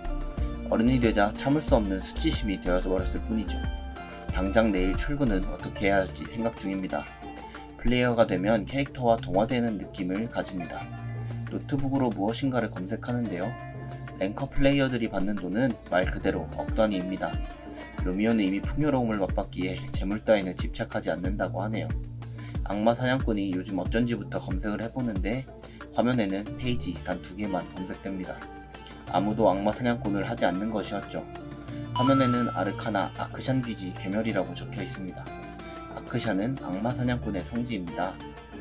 어른이 되자 참을 수 없는 수치심이 되어버렸을 뿐이죠. 당장 내일 출근은 어떻게 해야 할지 생각 중입니다. 플레이어가 되면 캐릭터와 동화되는 느낌을 가집니다. 노트북으로 무엇인가를 검색하는데요. 랭커 플레이어들이 받는 돈은 말 그대로 억 단위입니다. 로미오는 이미 풍요로움을 맛봤기에 재물 따위는 집착하지 않는다고 하네요. 악마 사냥꾼이 요즘 어쩐지부터 검색을 해보는데 화면에는 페이지 단 2개만 검색됩니다. 아무도 악마 사냥꾼을 하지 않는 것이었죠. 화면에는 아르카나 아크샨 귀지 괴멸이라고 적혀 있습니다. 아크샨은 악마 사냥꾼의 성지입니다.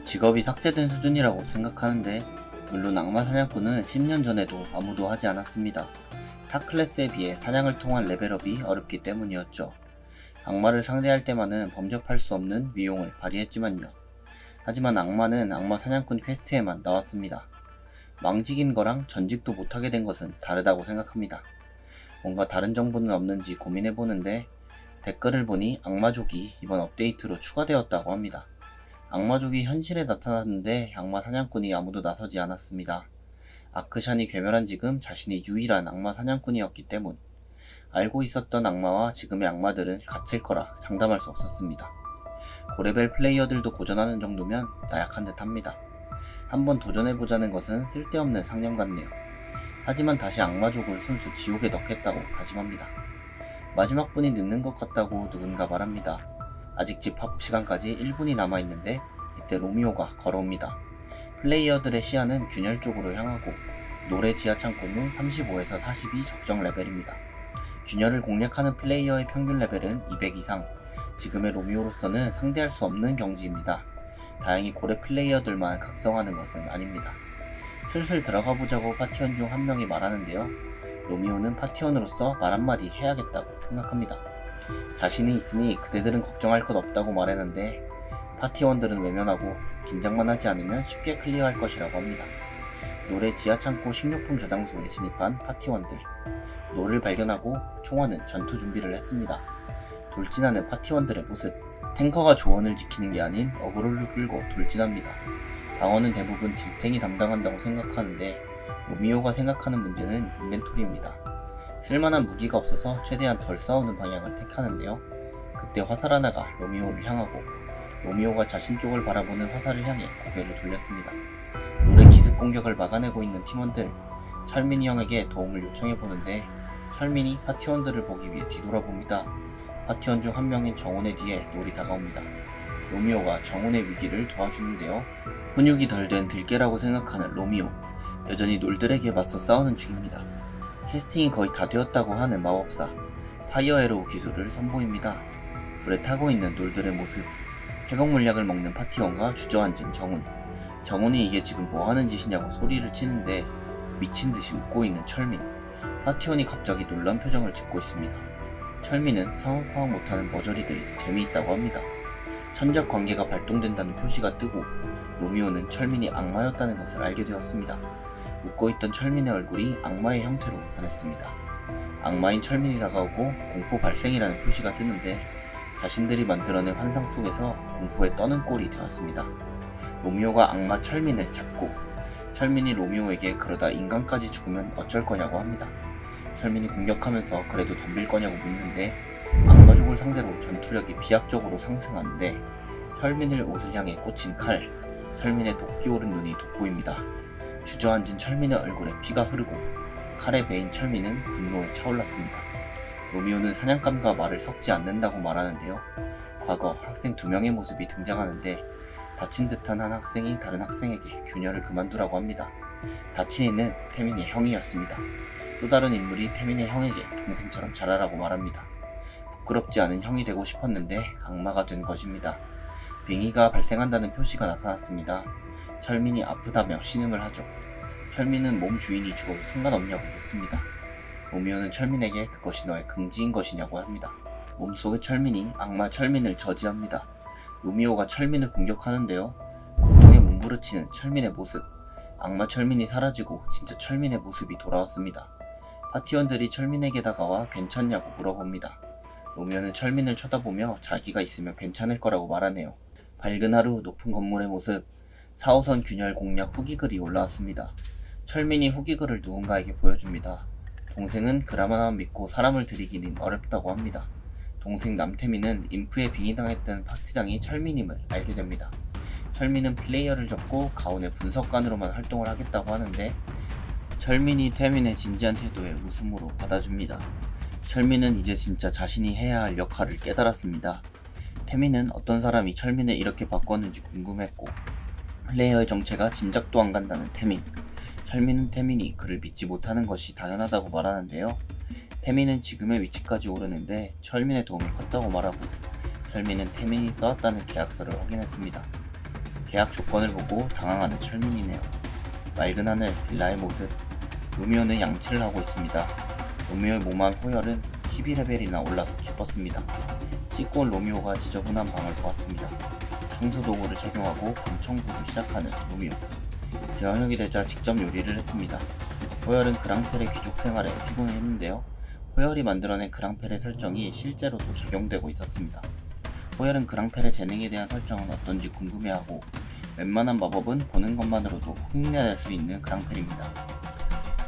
직업이 삭제된 수준이라고 생각하는데 물론 악마 사냥꾼은 10년 전에도 아무도 하지 않았습니다. 타 클래스에 비해 사냥을 통한 레벨업이 어렵기 때문이었죠. 악마를 상대할 때만은 범접할 수 없는 위용을 발휘했지만요. 하지만 악마는 악마 사냥꾼 퀘스트에만 나왔습니다. 망직인 거랑 전직도 못하게 된 것은 다르다고 생각합니다. 뭔가 다른 정보는 없는지 고민해보는데 댓글을 보니 악마족이 이번 업데이트로 추가되었다고 합니다. 악마족이 현실에 나타났는데 악마 사냥꾼이 아무도 나서지 않았습니다. 아크샨이 괴멸한 지금 자신이 유일한 악마 사냥꾼이었기 때문. 알고 있었던 악마와 지금의 악마들은 갇힐 거라 장담할 수 없었습니다. 고레벨 플레이어들도 고전하는 정도면 나약한 듯 합니다. 한번 도전해보자는 것은 쓸데없는 상념 같네요. 하지만 다시 악마족을 순수 지옥에 넣겠다고 다짐합니다. 마지막 분이 늦는 것 같다고 누군가 말합니다. 아직 집합 시간까지 1분이 남아있는데 이때 로미오가 걸어옵니다. 플레이어들의 시야는 균열 쪽으로 향하고 노래 지하 창고는 35에서 40이 적정 레벨입니다. 균열을 공략하는 플레이어의 평균 레벨은 200 이상, 지금의 로미오로서는 상대할 수 없는 경지입니다. 다행히 고래 플레이어들만 각성하는 것은 아닙니다. 슬슬 들어가 보자고 파티원 중 한 명이 말하는데요. 로미오는 파티원으로서 말 한마디 해야겠다고 생각합니다. 자신이 있으니 그대들은 걱정할 것 없다고 말했는데 파티원들은 외면하고 긴장만 하지 않으면 쉽게 클리어할 것이라고 합니다. 노래 지하창고 식료품 저장소에 진입한 파티원들. 노를 발견하고 총원은 전투 준비를 했습니다. 돌진하는 파티원들의 모습. 탱커가 조언을 지키는 게 아닌 어그로를 끌고 돌진합니다. 방어는 대부분 딜탱이 담당한다고 생각하는데 로미오가 생각하는 문제는 인벤토리입니다. 쓸만한 무기가 없어서 최대한 덜 싸우는 방향을 택하는데요. 그때 화살 하나가 로미오를 향하고 로미오가 자신 쪽을 바라보는 화살을 향해 고개를 돌렸습니다. 롤의 기습 공격을 막아내고 있는 팀원들, 철민이 형에게 도움을 요청해보는데 철민이 파티원들을 보기 위해 뒤돌아봅니다. 파티원 중 한 명인 정훈의 뒤에 롤이 다가옵니다. 로미오가 정훈의 위기를 도와주는데요. 훈육이 덜 된 들깨라고 생각하는 로미오, 여전히 롤들에게 맞서 싸우는 중입니다. 캐스팅이 거의 다 되었다고 하는 마법사, 파이어 에로우 기술을 선보입니다. 불에 타고 있는 롤들의 모습, 회복 물약을 먹는 파티원과 주저앉은 정훈. 정훈이 이게 지금 뭐하는 짓이냐고 소리를 치는데 미친듯이 웃고 있는 철민. 파티원이 갑자기 놀란 표정을 짓고 있습니다. 철민은 상황 파악 못하는 머저리들이 재미있다고 합니다. 천적 관계가 발동된다는 표시가 뜨고 로미오는 철민이 악마였다는 것을 알게 되었습니다. 웃고 있던 철민의 얼굴이 악마의 형태로 변했습니다. 악마인 철민이 다가오고 공포 발생이라는 표시가 뜨는데 자신들이 만들어낸 환상 속에서 공포에 떠는 꼴이 되었습니다. 로미오가 악마 철민을 잡고 철민이 로미오에게 그러다 인간까지 죽으면 어쩔 거냐고 합니다. 철민이 공격하면서 그래도 덤빌 거냐고 묻는데 악마족을 상대로 전투력이 비약적으로 상승하는데 철민을 옷을 향해 꽂힌 칼, 철민의 도끼 오른 눈이 돋보입니다. 주저앉은 철민의 얼굴에 피가 흐르고 칼에 베인 철민은 분노에 차올랐습니다. 로미오는 사냥감과 말을 섞지 않는다고 말하는데요. 과거 학생 2명의 모습이 등장하는데 다친 듯한 한 학생이 다른 학생에게 균열을 그만두라고 합니다. 다친 이는 태민의 형이었습니다. 또 다른 인물이 태민의 형에게 동생처럼 자라라고 말합니다. 부끄럽지 않은 형이 되고 싶었는데 악마가 된 것입니다. 빙의가 발생한다는 표시가 나타났습니다. 철민이 아프다며 신음을 하죠. 철민은 몸 주인이 죽어도 상관없냐고 묻습니다. 로미오는 철민에게 그것이 너의 긍지인 것이냐고 합니다. 몸속의 철민이 악마 철민을 저지합니다. 로미오가 철민을 공격하는데요. 고통에 몸부르치는 철민의 모습. 악마 철민이 사라지고 진짜 철민의 모습이 돌아왔습니다. 파티원들이 철민에게 다가와 괜찮냐고 물어봅니다. 로미오는 철민을 쳐다보며 자기가 있으면 괜찮을 거라고 말하네요. 밝은 하루 높은 건물의 모습. 4호선 균열 공략 후기글이 올라왔습니다. 철민이 후기글을 누군가에게 보여줍니다. 동생은 글 하나만 믿고 사람을 들이기는 어렵다고 합니다. 동생 남태민은 인프에 빙의당했던 파티장이 철민임을 알게 됩니다. 철민은 플레이어를 접고 가온의 분석관으로만 활동을 하겠다고 하는데 철민이 태민의 진지한 태도에 웃음으로 받아줍니다. 철민은 이제 진짜 자신이 해야 할 역할을 깨달았습니다. 태민은 어떤 사람이 철민을 이렇게 바꿨는지 궁금했고 플레이어의 정체가 짐작도 안 간다는 태민. 철민은 태민이 그를 믿지 못하는 것이 당연하다고 말하는데요. 태민은 지금의 위치까지 오르는데 철민의 도움이 컸다고 말하고 철민은 태민이 써왔다는 계약서를 확인했습니다. 계약 조건을 보고 당황하는 철민이네요. 맑은 하늘, 빌라의 모습. 로미오는 양치를 하고 있습니다. 로미오의 몸한 호열은 12레벨이나 올라서 기뻤습니다. 씻고 온 로미오가 지저분한 방을 보았습니다. 청소 도구를 착용하고 방 청소를 시작하는 로미오. 저녁이 되자 직접 요리를 했습니다. 호열은 그랑펠의 귀족 생활에 피곤했는데요. 호열이 만들어낸 그랑펠의 설정이 실제로도 적용되고 있었습니다. 호열은 그랑펠의 재능에 대한 설정은 어떤지 궁금해하고 웬만한 마법은 보는 것만으로도 흉내낼 수 있는 그랑펠입니다.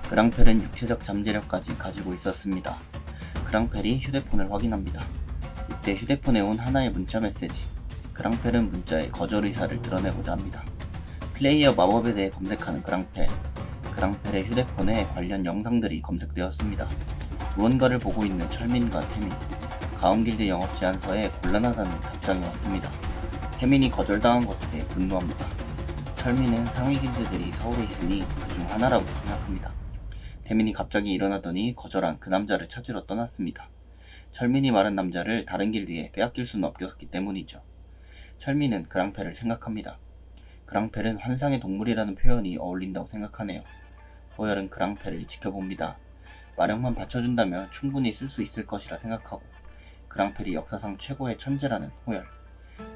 그랑펠은 육체적 잠재력까지 가지고 있었습니다. 그랑펠이 휴대폰을 확인합니다. 이때 휴대폰에 온 하나의 문자 메시지. 그랑펠은 문자에 거절 의사를 드러내고자 합니다. 플레이어 마법에 대해 검색하는 그랑펠. 그랑펠의 휴대폰에 관련 영상들이 검색되었습니다. 무언가를 보고 있는 철민과 태민. 가온길드 영업 제안서에 곤란하다는 답장이 왔습니다. 태민이 거절당한 것에 대해 분노합니다. 철민은 상위 길드들이 서울에 있으니 그중 하나라고 생각합니다. 태민이 갑자기 일어나더니 거절한 그 남자를 찾으러 떠났습니다. 철민이 말한 남자를 다른 길드에 빼앗길 수는 없었기 때문이죠. 철민은 그랑펠을 생각합니다. 그랑펠은 환상의 동물이라는 표현이 어울린다고 생각하네요. 호열은 그랑펠을 지켜봅니다. 마력만 받쳐준다면 충분히 쓸 수 있을 것이라 생각하고 그랑펠이 역사상 최고의 천재라는 호열.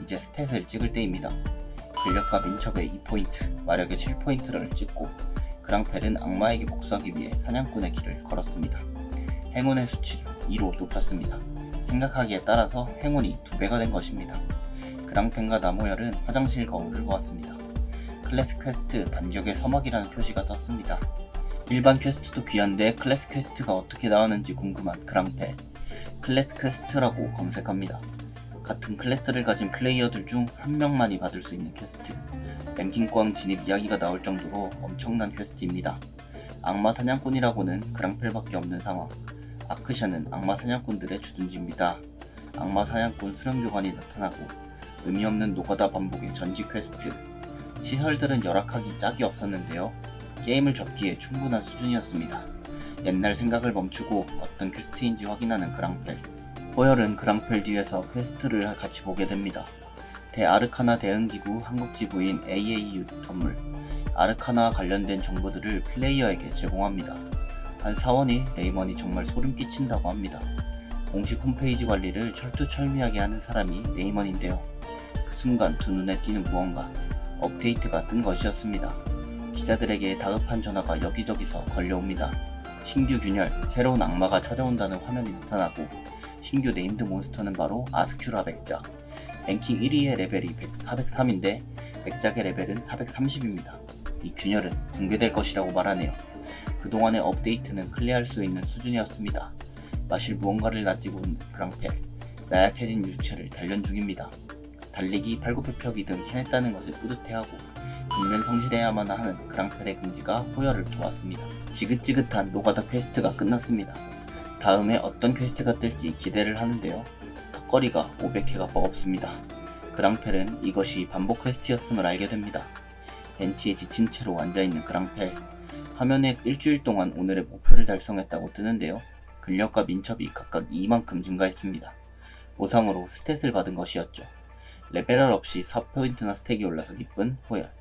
이제 스탯을 찍을 때입니다. 근력과 민첩에 2포인트, 마력에 7포인트를 찍고 그랑펠은 악마에게 복수하기 위해 사냥꾼의 길을 걸었습니다. 행운의 수치를 2로 높였습니다. 생각하기에 따라서 행운이 2배가 된 것입니다. 그랑펜과 나모열은 화장실 거울을 보았습니다. 클래스 퀘스트 반격의 서막이라는 표시가 떴습니다. 일반 퀘스트도 귀한데 클래스 퀘스트가 어떻게 나오는지 궁금한 그랑펠. 클래스 퀘스트라고 검색합니다. 같은 클래스를 가진 플레이어들 중 한 명만이 받을 수 있는 퀘스트. 랭킹권 진입 이야기가 나올 정도로 엄청난 퀘스트입니다. 악마 사냥꾼이라고는 그랑펠밖에 없는 상황. 아크샤는 악마 사냥꾼들의 주둔지입니다. 악마 사냥꾼 수령교관이 나타나고 의미 없는 노가다 반복의 전직 퀘스트. 시설들은 열악하기 짝이 없었는데요. 게임을 접기에 충분한 수준이었습니다. 옛날 생각을 멈추고 어떤 퀘스트인지 확인하는 그랑펠. 호열은 그랑펠 뒤에서 퀘스트를 같이 보게 됩니다. 대아르카나 대응기구 한국지부인 AAU 건물. 아르카나와 관련된 정보들을 플레이어에게 제공합니다. 한 사원이 레이먼이 정말 소름 끼친다고 합니다. 공식 홈페이지 관리를 철두철미하게 하는 사람이 레이먼인데요. 그 순간 두 눈에 띄는 무언가, 업데이트가 뜬 것이었습니다. 기자들에게 다급한 전화가 여기저기서 걸려옵니다. 신규 균열, 새로운 악마가 찾아온다는 화면이 나타나고 신규 네임드 몬스터는 바로 아스큐라 백작. 랭킹 1위의 레벨이 403인데 백작의 레벨은 430입니다. 이 균열은 붕괴될 것이라고 말하네요. 그동안의 업데이트는 클리어할 수 있는 수준이었습니다. 마실 무언가를 낯지고 있는 그랑펠. 나약해진 유체를 단련 중입니다. 달리기, 팔굽혀펴기 등 해냈다는 것을 뿌듯해하고 근면 성실해야만 하는 그랑펠의 긍지가 호열을 도왔습니다. 지긋지긋한 노가다 퀘스트가 끝났습니다. 다음에 어떤 퀘스트가 뜰지 기대를 하는데요. 턱걸이가 500회가 버겁습니다. 그랑펠은 이것이 반복 퀘스트였음을 알게 됩니다. 벤치에 지친 채로 앉아있는 그랑펠. 화면에 일주일 동안 오늘의 목표를 달성했다고 뜨는데요. 근력과 민첩이 각각 2만큼 증가했습니다. 보상으로 스탯을 받은 것이었죠. 레벨업 없이 4포인트나 스택이 올라서 기쁜 호열.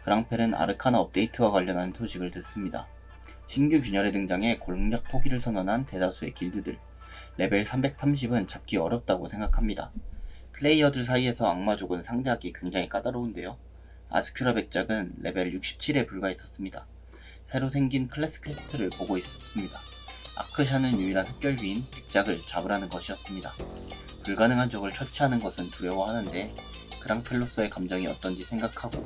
그랑펠은 아르카나 업데이트와 관련한 소식을 듣습니다. 신규 균열의 등장에 공략 포기를 선언한 대다수의 길드들. 레벨 330은 잡기 어렵다고 생각합니다. 플레이어들 사이에서 악마족은 상대하기 굉장히 까다로운데요. 아스큐라 백작은 레벨 67에 불과했었습니다. 새로 생긴 클래스 퀘스트를 보고 있었습니다. 아크샤는 유일한 흡결귀인 백작을 잡으라는 것이었습니다. 불가능한 적을 처치하는 것은 두려워하는데 그랑펠로서의 감정이 어떤지 생각하고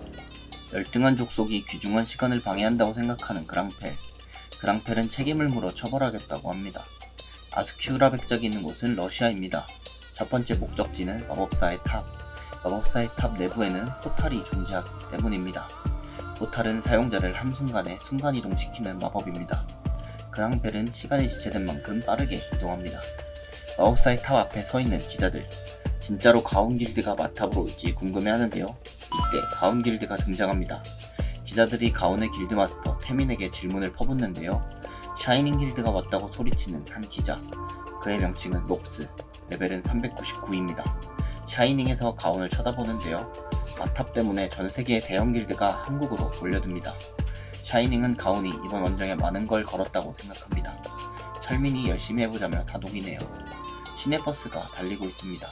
열등한 족속이 귀중한 시간을 방해한다고 생각하는 그랑펠. 그랑펠은 책임을 물어 처벌하겠다고 합니다. 아스큐라 백작이 있는 곳은 러시아입니다. 첫 번째 목적지는 마법사의 탑. 마법사의 탑 내부에는 포탈이 존재하기 때문입니다. 포탈은 사용자를 한순간에 순간이동시키는 마법입니다. 그랑펠은 시간이 지체된 만큼 빠르게 이동합니다. 마법사의 탑 앞에 서 있는 기자들. 진짜로 가운 길드가 마탑으로 올지 궁금해하는데요. 이때 가운 길드가 등장합니다. 기자들이 가운의 길드 마스터 태민에게 질문을 퍼붓는데요. 샤이닝 길드가 왔다고 소리치는 한 기자. 그의 명칭은 록스. 레벨은 399입니다. 샤이닝에서 가운을 쳐다보는데요. 마탑 때문에 전세계의 대형 길드가 한국으로 몰려듭니다. 샤이닝은 가운이 이번 원정에 많은 걸 걸었다고 생각합니다. 철민이 열심히 해보자며 다독이네요. 시내버스가 달리고 있습니다.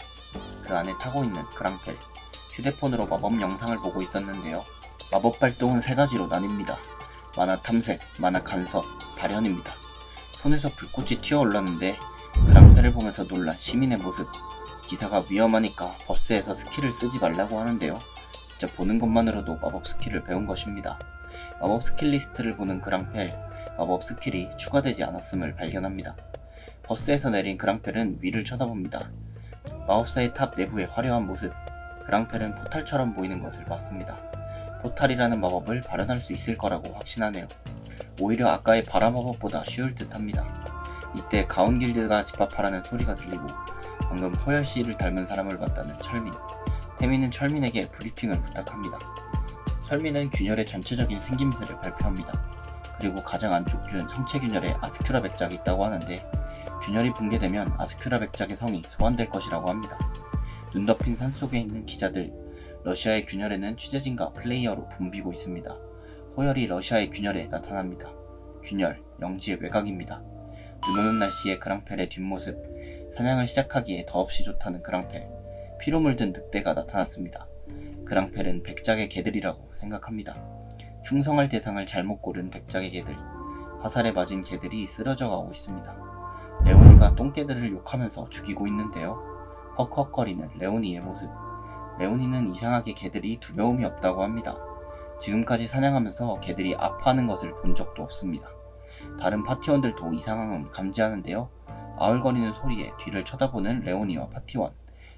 그 안에 타고 있는 그랑펠. 휴대폰으로 마법 영상을 보고 있었는데요. 마법 발동은 3가지로 나뉩니다. 만화 탐색, 만화 간섭, 발현입니다. 손에서 불꽃이 튀어올랐는데 그랑펠을 보면서 놀란 시민의 모습. 기사가 위험하니까 버스에서 스킬을 쓰지 말라고 하는데요. 진짜 보는 것만으로도 마법 스킬을 배운 것입니다. 마법 스킬 리스트를 보는 그랑펠. 마법 스킬이 추가되지 않았음을 발견합니다. 버스에서 내린 그랑펠은 위를 쳐다봅니다. 마법사의 탑 내부의 화려한 모습. 그랑펠은 포탈처럼 보이는 것을 봤습니다. 포탈이라는 마법을 발현할 수 있을 거라고 확신하네요. 오히려 아까의 바람 마법보다 쉬울 듯 합니다. 이때 가운 길드가 집합하라는 소리가 들리고 방금 호열씨를 닮은 사람을 봤다는 철민. 태민은 철민에게 브리핑을 부탁합니다. 철민은 균열의 전체적인 생김새를 발표합니다. 그리고 가장 안쪽 균 성체 균열에 아스큐라 백작이 있다고 하는데 균열이 붕괴되면 아스큐라 백작의 성이 소환될 것이라고 합니다. 눈 덮인 산속에 있는 기자들. 러시아의 균열에는 취재진과 플레이어로 붐비고 있습니다. 호열이 러시아의 균열에 나타납니다. 균열, 영지의 외곽입니다. 눈 오는 날씨의 그랑펠의 뒷모습. 사냥을 시작하기에 더없이 좋다는 그랑펠. 피로 물든 늑대가 나타났습니다. 그랑펠은 백작의 개들이라고 생각합니다. 충성할 대상을 잘못 고른 백작의 개들. 화살에 맞은 개들이 쓰러져 가고 있습니다. 레오니가 똥개들을 욕하면서 죽이고 있는데요. 헉헉거리는 레오니의 모습. 레오니는 이상하게 개들이 두려움이 없다고 합니다. 지금까지 사냥하면서 개들이 아파하는 것을 본 적도 없습니다. 다른 파티원들도 이상함을 감지하는데요. 아울거리는 소리에 뒤를 쳐다보는 레오니와 파티원.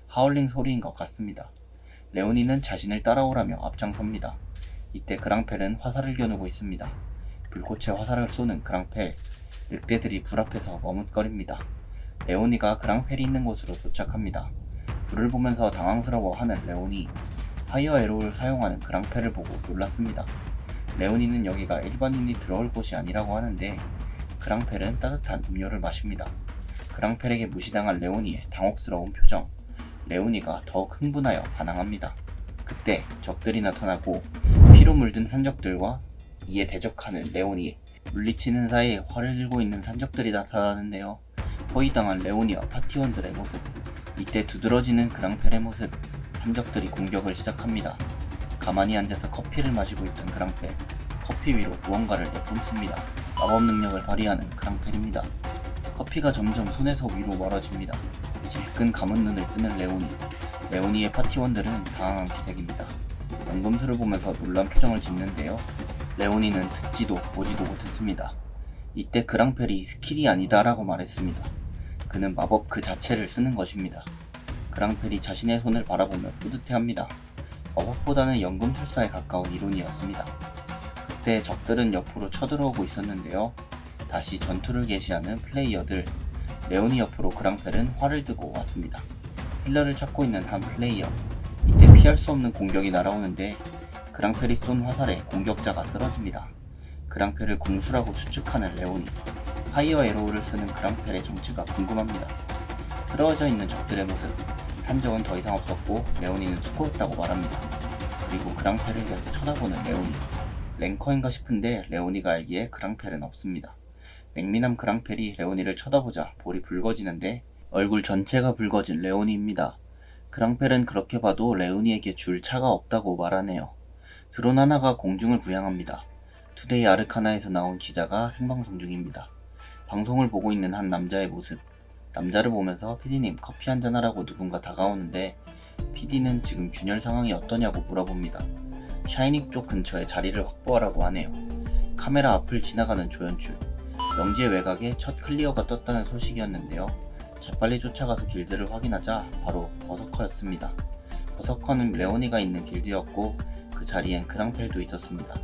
하울링 소리인 것 같습니다. 레오니는 자신을 따라오라며 앞장섭니다. 이때 그랑펠은 화살을 겨누고 있습니다. 불꽃에 화살을 쏘는 그랑펠. 늑대들이 불 앞에서 머뭇거립니다. 레오니가 그랑펠이 있는 곳으로 도착합니다. 불을 보면서 당황스러워하는 레오니. 파이어 에로를 사용하는 그랑펠을 보고 놀랐습니다. 레오니는 여기가 일반인이 들어올 곳이 아니라고 하는데 그랑펠은 따뜻한 음료를 마십니다. 그랑펠에게 무시당한 레오니의 당혹스러운 표정. 레오니가 더욱 흥분하여 반항합니다. 그때 적들이 나타나고 피로 물든 산적들과 이에 대적하는 레오니. 물리치는 사이에 활을 들고 있는 산적들이 나타나는데요. 포위당한 레오니와 파티원들의 모습. 이때 두드러지는 그랑펠의 모습. 산적들이 공격을 시작합니다. 가만히 앉아서 커피를 마시고 있던 그랑펠. 커피 위로 무언가를 내뿜습니다. 마법 능력을 발휘하는 그랑펠입니다. 커피가 점점 손에서 위로 멀어집니다. 질끈 감은 눈을 뜨는 레오니. 레오니의 파티원들은 당황한 기색입니다. 연금술을 보면서 놀란 표정을 짓는데요. 레오니는 듣지도 보지도 못했습니다. 이때 그랑펠이 스킬이 아니다 라고 말했습니다. 그는 마법 그 자체를 쓰는 것입니다. 그랑펠이 자신의 손을 바라보며 뿌듯해합니다. 마법보다는 연금술사에 가까운 이론이었습니다. 그때 적들은 옆으로 쳐들어오고 있었는데요. 다시 전투를 개시하는 플레이어들. 레오니 옆으로 그랑펠은 활을 들고 왔습니다. 힐러를 찾고 있는 한 플레이어. 이때 피할 수 없는 공격이 날아오는데 그랑펠이 쏜 화살에 공격자가 쓰러집니다. 그랑펠을 궁수라고 추측하는 레오니. 파이어 에로우를 쓰는 그랑펠의 정체가 궁금합니다. 쓰러져 있는 적들의 모습. 산적은 더 이상 없었고 레오니는 수고했다고 말합니다. 그리고 그랑펠을 계속 쳐다보는 레오니. 랭커인가 싶은데 레오니가 알기에 그랑펠은 없습니다. 맹민함 그랑펠이 레오니를 쳐다보자 볼이 붉어지는데 얼굴 전체가 붉어진 레오니입니다. 그랑펠은 그렇게 봐도 레오니에게 줄 차가 없다고 말하네요. 드론 하나가 공중을 부양합니다. 투데이 아르카나에서 나온 기자가 생방송 중입니다. 방송을 보고 있는 한 남자의 모습. 남자를 보면서 PD님 커피 한잔 하라고 누군가 다가오는데 PD는 지금 균열 상황이 어떠냐고 물어봅니다. 샤이닉 쪽 근처에 자리를 확보하라고 하네요. 카메라 앞을 지나가는 조연출. 영지의 외곽에 첫 클리어가 떴다는 소식이었는데요. 재빨리 쫓아가서 길드를 확인하자 바로 버서커였습니다. 버서커는 레오니가 있는 길드였고 그 자리엔 그랑펠도 있었습니다.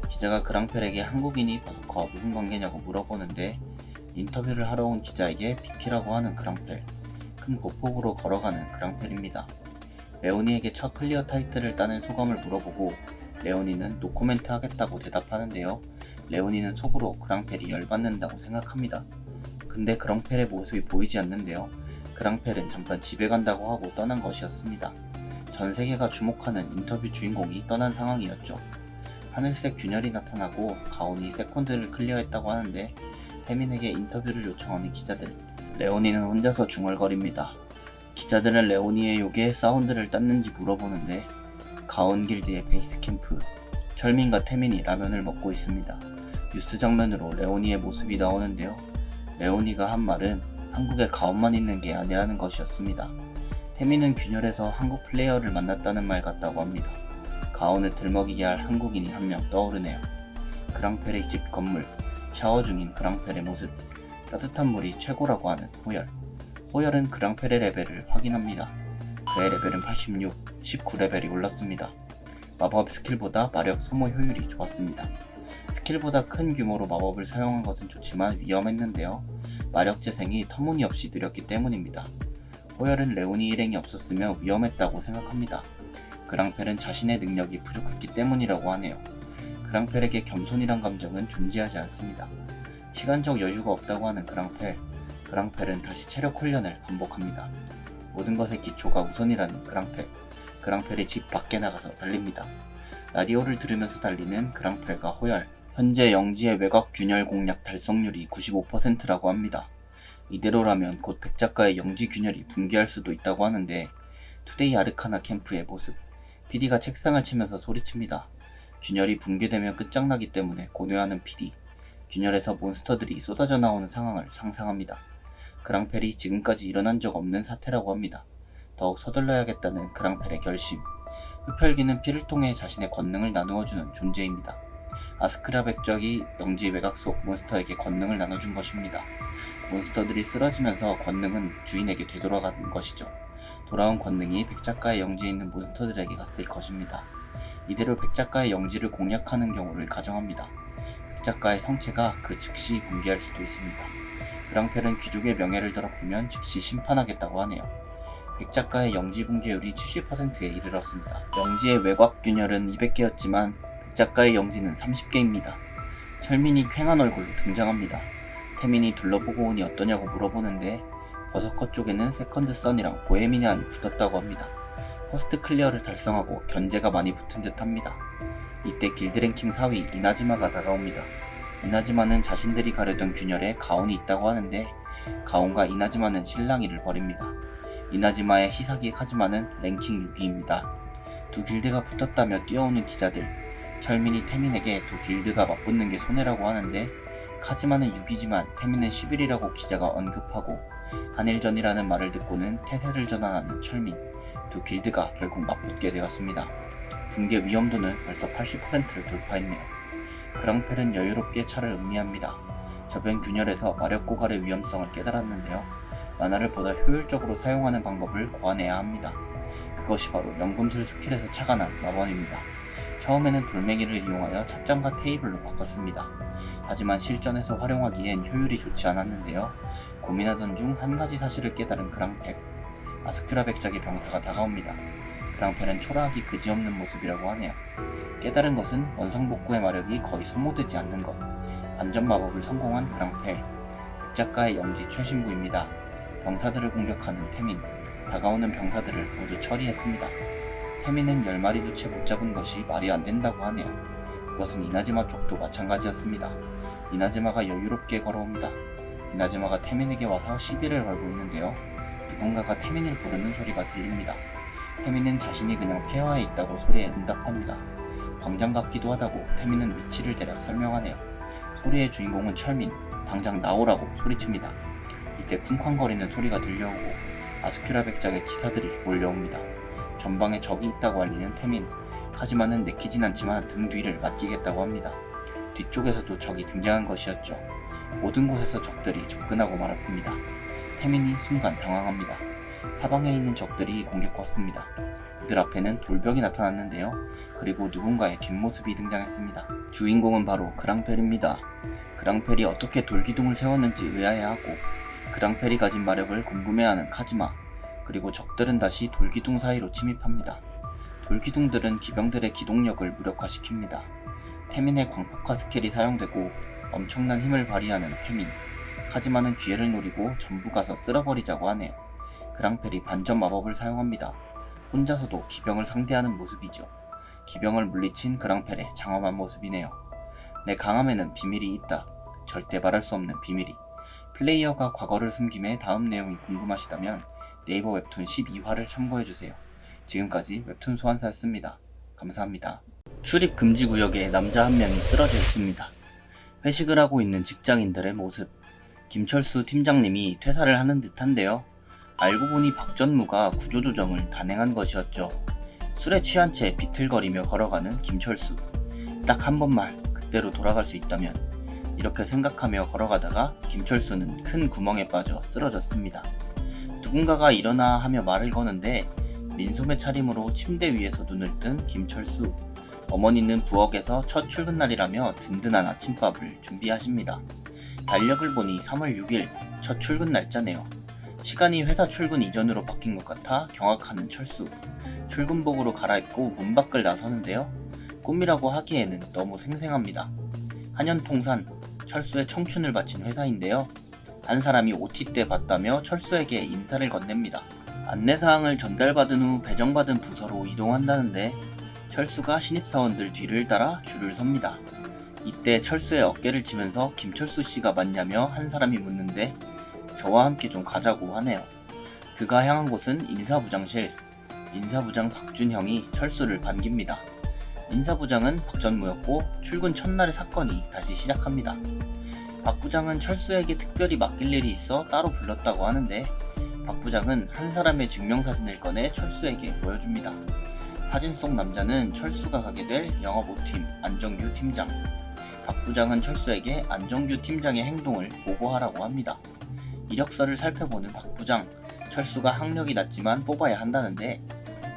기자가 그랑펠에게 한국인이 버서커와 무슨 관계냐고 물어보는데 인터뷰를 하러 온 기자에게 비키라고 하는 그랑펠. 큰 보폭으로 걸어가는 그랑펠입니다. 레오니에게 첫 클리어 타이틀을 따는 소감을 물어보고 레오니는 노코멘트 하겠다고 대답하는데요. 레오니는 속으로 그랑펠이 열받는다고 생각합니다. 근데 그랑펠의 모습이 보이지 않는데요. 그랑펠은 잠깐 집에 간다고 하고 떠난 것이었습니다. 전 세계가 주목하는 인터뷰 주인공이 떠난 상황이었죠. 하늘색 균열이 나타나고 가온이 세컨드를 클리어했다고 하는데 태민에게 인터뷰를 요청하는 기자들. 레오니는 혼자서 중얼거립니다. 기자들은 레오니의 욕에 사운드를 땄는지 물어보는데 가온 길드의 베이스 캠프. 철민과 태민이 라면을 먹고 있습니다. 뉴스 장면으로 레오니의 모습이 나오는데요. 레오니가 한 말은 한국에 가온만 있는 게 아니라는 것이었습니다. 태민은 균열에서 한국 플레이어를 만났다는 말 같다고 합니다. 가온을 들먹이게 할 한국인이 한 명 떠오르네요. 그랑펠의 집 건물. 샤워 중인 그랑펠의 모습. 따뜻한 물이 최고라고 하는 호열. 호열은 그랑펠의 레벨을 확인합니다. 그의 레벨은 86, 19레벨이 올랐습니다. 마법 스킬보다 마력 소모 효율이 좋았습니다. 스킬보다 큰 규모로 마법을 사용한 것은 좋지만 위험했는데요. 마력 재생이 터무니없이 느렸기 때문입니다. 호열은 레오니 일행이 없었으면 위험했다고 생각합니다. 그랑펠은 자신의 능력이 부족했기 때문이라고 하네요. 그랑펠에게 겸손이란 감정은 존재하지 않습니다. 시간적 여유가 없다고 하는 그랑펠. 그랑펠은 다시 체력 훈련을 반복합니다. 모든 것의 기초가 우선이라는 그랑펠. 그랑펠이 집 밖에 나가서 달립니다. 라디오를 들으면서 달리는 그랑펠과 호열. 현재 영지의 외곽 균열 공략 달성률이 95%라고 합니다. 이대로라면 곧 백작가의 영지 균열이 붕괴할 수도 있다고 하는데 투데이 아르카나 캠프의 모습. PD가 책상을 치면서 소리칩니다. 균열이 붕괴되면 끝장나기 때문에 고뇌하는 PD. 균열에서 몬스터들이 쏟아져 나오는 상황을 상상합니다. 그랑펠이 지금까지 일어난 적 없는 사태라고 합니다. 더욱 서둘러야겠다는 그랑펠의 결심. 흡혈귀는 피를 통해 자신의 권능을 나누어주는 존재입니다. 아스크라 백작이 영지 외곽 속 몬스터에게 권능을 나눠준 것입니다. 몬스터들이 쓰러지면서 권능은 주인에게 되돌아간 것이죠. 돌아온 권능이 백작가의 영지에 있는 몬스터들에게 갔을 것입니다. 이대로 백작가의 영지를 공략하는 경우를 가정합니다. 백작가의 성체가 그 즉시 붕괴할 수도 있습니다. 그랑펠은 귀족의 명예를 더럽히면 즉시 심판하겠다고 하네요. 백작가의 영지 붕괴율이 70%에 이르렀습니다. 영지의 외곽 균열은 200개였지만 백작가의 영지는 30개입니다. 철민이 퀭한 얼굴로 등장합니다. 태민이 둘러보고 오니 어떠냐고 물어보는데 버서커 쪽에는 세컨드 선이랑 보헤미안이 붙었다고 합니다. 퍼스트 클리어를 달성하고 견제가 많이 붙은 듯 합니다. 이때 길드랭킹 4위 이나즈마가 다가옵니다. 이나즈마는 자신들이 가려던 균열에 가온이 있다고 하는데 가온과 이나즈마는 실랑이를 벌입니다. 이나즈마의 히사기 카즈마는 랭킹 6위입니다. 두 길드가 붙었다며 뛰어오는 기자들. 철민이 태민에게 두 길드가 맞붙는 게 손해라고 하는데 카즈마는 6위지만 태민은 11위라고 기자가 언급하고 한일전이라는 말을 듣고는 태세를 전환하는 철민. 두 길드가 결국 맞붙게 되었습니다. 붕괴 위험도는 벌써 80%를 돌파했네요. 그랑펠은 여유롭게 차를 음미합니다. 저변 균열에서 마력 고갈의 위험성을 깨달았는데요. 만화를 보다 효율적으로 사용하는 방법을 고안해야 합니다. 그것이 바로 연금술 스킬에서 착안한 마법입니다. 처음에는 돌멩이를 이용하여 찻잔과 테이블로 바꿨습니다. 하지만 실전에서 활용하기엔 효율이 좋지 않았는데요. 고민하던 중 한 가지 사실을 깨달은 그랑펠. 아스큐라 백작의 병사가 다가옵니다. 그랑펠은 초라하기 그지없는 모습이라고 하네요. 깨달은 것은 원성복구의 마력이 거의 소모되지 않는 것. 반전 마법을 성공한 그랑펠. 백작가의 영지 최신부입니다. 병사들을 공격하는 태민. 다가오는 병사들을 모두 처리했습니다. 태민은 10마리도 채 못 잡은 것이 말이 안 된다고 하네요. 그것은 이나즈마 쪽도 마찬가지였습니다. 이나즈마가 여유롭게 걸어옵니다. 이나즈마가 태민에게 와서 시비를 걸고 있는데요. 누군가가 태민을 부르는 소리가 들립니다. 태민은 자신이 그냥 폐허에 있다고 소리에 응답합니다. 광장 같기도 하다고 태민은 위치를 대략 설명하네요. 소리의 주인공은 철민. 당장 나오라고 소리칩니다. 이때 쿵쾅거리는 소리가 들려오고 아스큐라 백작의 기사들이 몰려옵니다. 전방에 적이 있다고 알리는 태민. 하지만은 내키진 않지만 등 뒤를 맡기겠다고 합니다. 뒤쪽에서도 적이 등장한 것이었죠. 모든 곳에서 적들이 접근하고 말았습니다. 태민이 순간 당황합니다. 사방에 있는 적들이 공격왔습니다. 그들 앞에는 돌벽이 나타났는데요. 그리고 누군가의 뒷모습이 등장했습니다. 주인공은 바로 그랑펠입니다. 그랑펠이 어떻게 돌기둥을 세웠는지 의아해하고 그랑펠이 가진 마력을 궁금해하는 카즈마. 그리고 적들은 다시 돌기둥 사이로 침입합니다. 돌기둥들은 기병들의 기동력을 무력화시킵니다. 태민의 광폭화 스킬이 사용되고 엄청난 힘을 발휘하는 태민. 카즈마는 기회를 노리고 전부 가서 쓸어버리자고 하네요. 그랑펠이 반전 마법을 사용합니다. 혼자서도 기병을 상대하는 모습이죠. 기병을 물리친 그랑펠의 장엄한 모습이네요. 내 강함에는 비밀이 있다. 절대 말할 수 없는 비밀이. 플레이어가 과거를 숨김에 다음 내용이 궁금하시다면 네이버 웹툰 12화를 참고해주세요. 지금까지 웹툰 소환사였습니다. 감사합니다. 출입 금지 구역에 남자 한 명이 쓰러져 있습니다. 회식을 하고 있는 직장인들의 모습. 김철수 팀장님이 퇴사를 하는 듯한데요. 알고 보니 박전무가 구조조정을 단행한 것이었죠. 술에 취한 채 비틀거리며 걸어가는 김철수. 딱 한 번만 그때로 돌아갈 수 있다면. 이렇게 생각하며 걸어가다가 김철수는 큰 구멍에 빠져 쓰러졌습니다. 누군가가 일어나 하며 말을 거는데 민소매 차림으로 침대 위에서 눈을 뜬 김철수. 어머니는 부엌에서 첫 출근 날이라며 든든한 아침밥을 준비하십니다. 달력을 보니 3월 6일 첫 출근 날짜네요. 시간이 회사 출근 이전으로 바뀐 것 같아 경악하는 철수. 출근복으로 갈아입고 문 밖을 나서는데요. 꿈이라고 하기에는 너무 생생합니다. 한현통산, 철수의 청춘을 바친 회사인데요. 한 사람이 OT 때 봤다며 철수에게 인사를 건넵니다. 안내사항을 전달받은 후 배정받은 부서로 이동한다는데 철수가 신입사원들 뒤를 따라 줄을 섭니다. 이때 철수의 어깨를 치면서 김철수 씨가 맞냐며 한 사람이 묻는데 저와 함께 좀 가자고 하네요. 그가 향한 곳은 인사부장실. 인사부장 박준형이 철수를 반깁니다. 인사부장은 박전무였고 출근 첫날의 사건이 다시 시작합니다. 박 부장은 철수에게 특별히 맡길 일이 있어 따로 불렀다고 하는데 박 부장은 한 사람의 증명사진을 꺼내 철수에게 보여줍니다. 사진 속 남자는 철수가 가게 될 영업 5팀 안정규 팀장. 박 부장은 철수에게 안정규 팀장의 행동을 보고하라고 합니다. 이력서를 살펴보는 박 부장, 철수가 학력이 낮지만 뽑아야 한다는데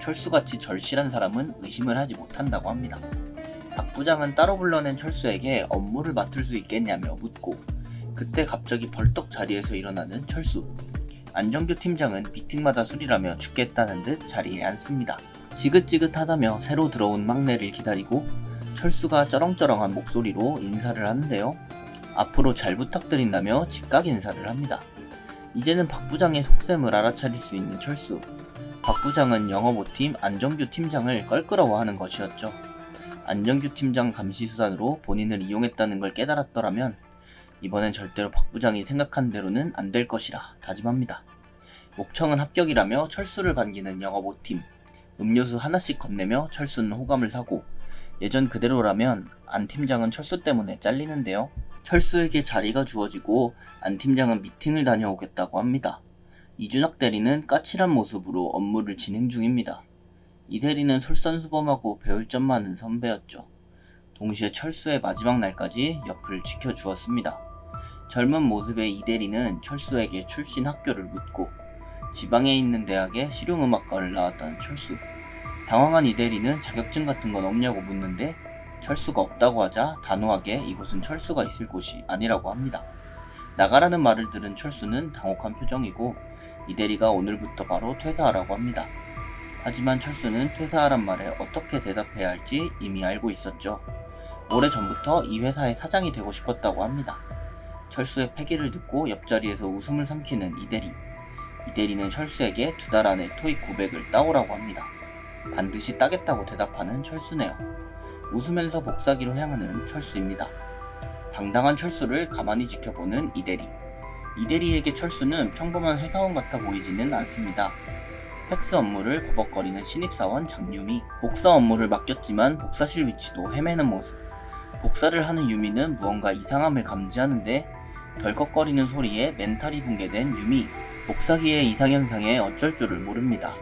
철수같이 절실한 사람은 의심을 하지 못한다고 합니다. 박 부장은 따로 불러낸 철수에게 업무를 맡을 수 있겠냐며 묻고 그때 갑자기 벌떡 자리에서 일어나는 철수. 안정규 팀장은 미팅마다 술이라며 죽겠다는 듯 자리에 앉습니다. 지긋지긋하다며 새로 들어온 막내를 기다리고 철수가 쩌렁쩌렁한 목소리로 인사를 하는데요. 앞으로 잘 부탁드린다며 즉각 인사를 합니다. 이제는 박 부장의 속셈을 알아차릴 수 있는 철수. 박 부장은 영업 5팀 안정규 팀장을 껄끄러워하는 것이었죠. 안정규 팀장 감시 수단으로 본인을 이용했다는 걸 깨달았더라면 이번엔 절대로 박 부장이 생각한 대로는 안 될 것이라 다짐합니다. 목청은 합격이라며 철수를 반기는 영업 5팀. 음료수 하나씩 건네며 철수는 호감을 사고 예전 그대로라면 안 팀장은 철수 때문에 잘리는데요. 철수에게 자리가 주어지고 안 팀장은 미팅을 다녀오겠다고 합니다. 이준학 대리는 까칠한 모습으로 업무를 진행 중입니다. 이 대리는 솔선수범하고 배울 점 많은 선배였죠. 동시에 철수의 마지막 날까지 옆을 지켜주었습니다. 젊은 모습의 이 대리는 철수에게 출신 학교를 묻고 지방에 있는 대학에 실용음악과를 나왔다는 철수. 당황한 이 대리는 자격증 같은 건 없냐고 묻는데 철수가 없다고 하자 단호하게 이곳은 철수가 있을 곳이 아니라고 합니다. 나가라는 말을 들은 철수는 당혹한 표정이고 이 대리가 오늘부터 바로 퇴사하라고 합니다. 하지만 철수는 퇴사하란 말에 어떻게 대답해야 할지 이미 알고 있었죠. 오래전부터 이 회사의 사장이 되고 싶었다고 합니다. 철수의 패기를 듣고 옆자리에서 웃음을 삼키는 이 대리. 이 대리는 철수에게 2달 안에 토익 900을 따오라고 합니다. 반드시 따겠다고 대답하는 철수네요. 웃으면서 복사기로 향하는 철수입니다. 당당한 철수를 가만히 지켜보는 이 대리. 이 대리에게 철수는 평범한 회사원 같아 보이지는 않습니다. 팩스 업무를 버벅거리는 신입사원 장유미. 복사 업무를 맡겼지만 복사실 위치도 헤매는 모습. 복사를 하는 유미는 무언가 이상함을 감지하는데 덜컥거리는 소리에 멘탈이 붕괴된 유미. 복사기의 이상현상에 어쩔 줄을 모릅니다.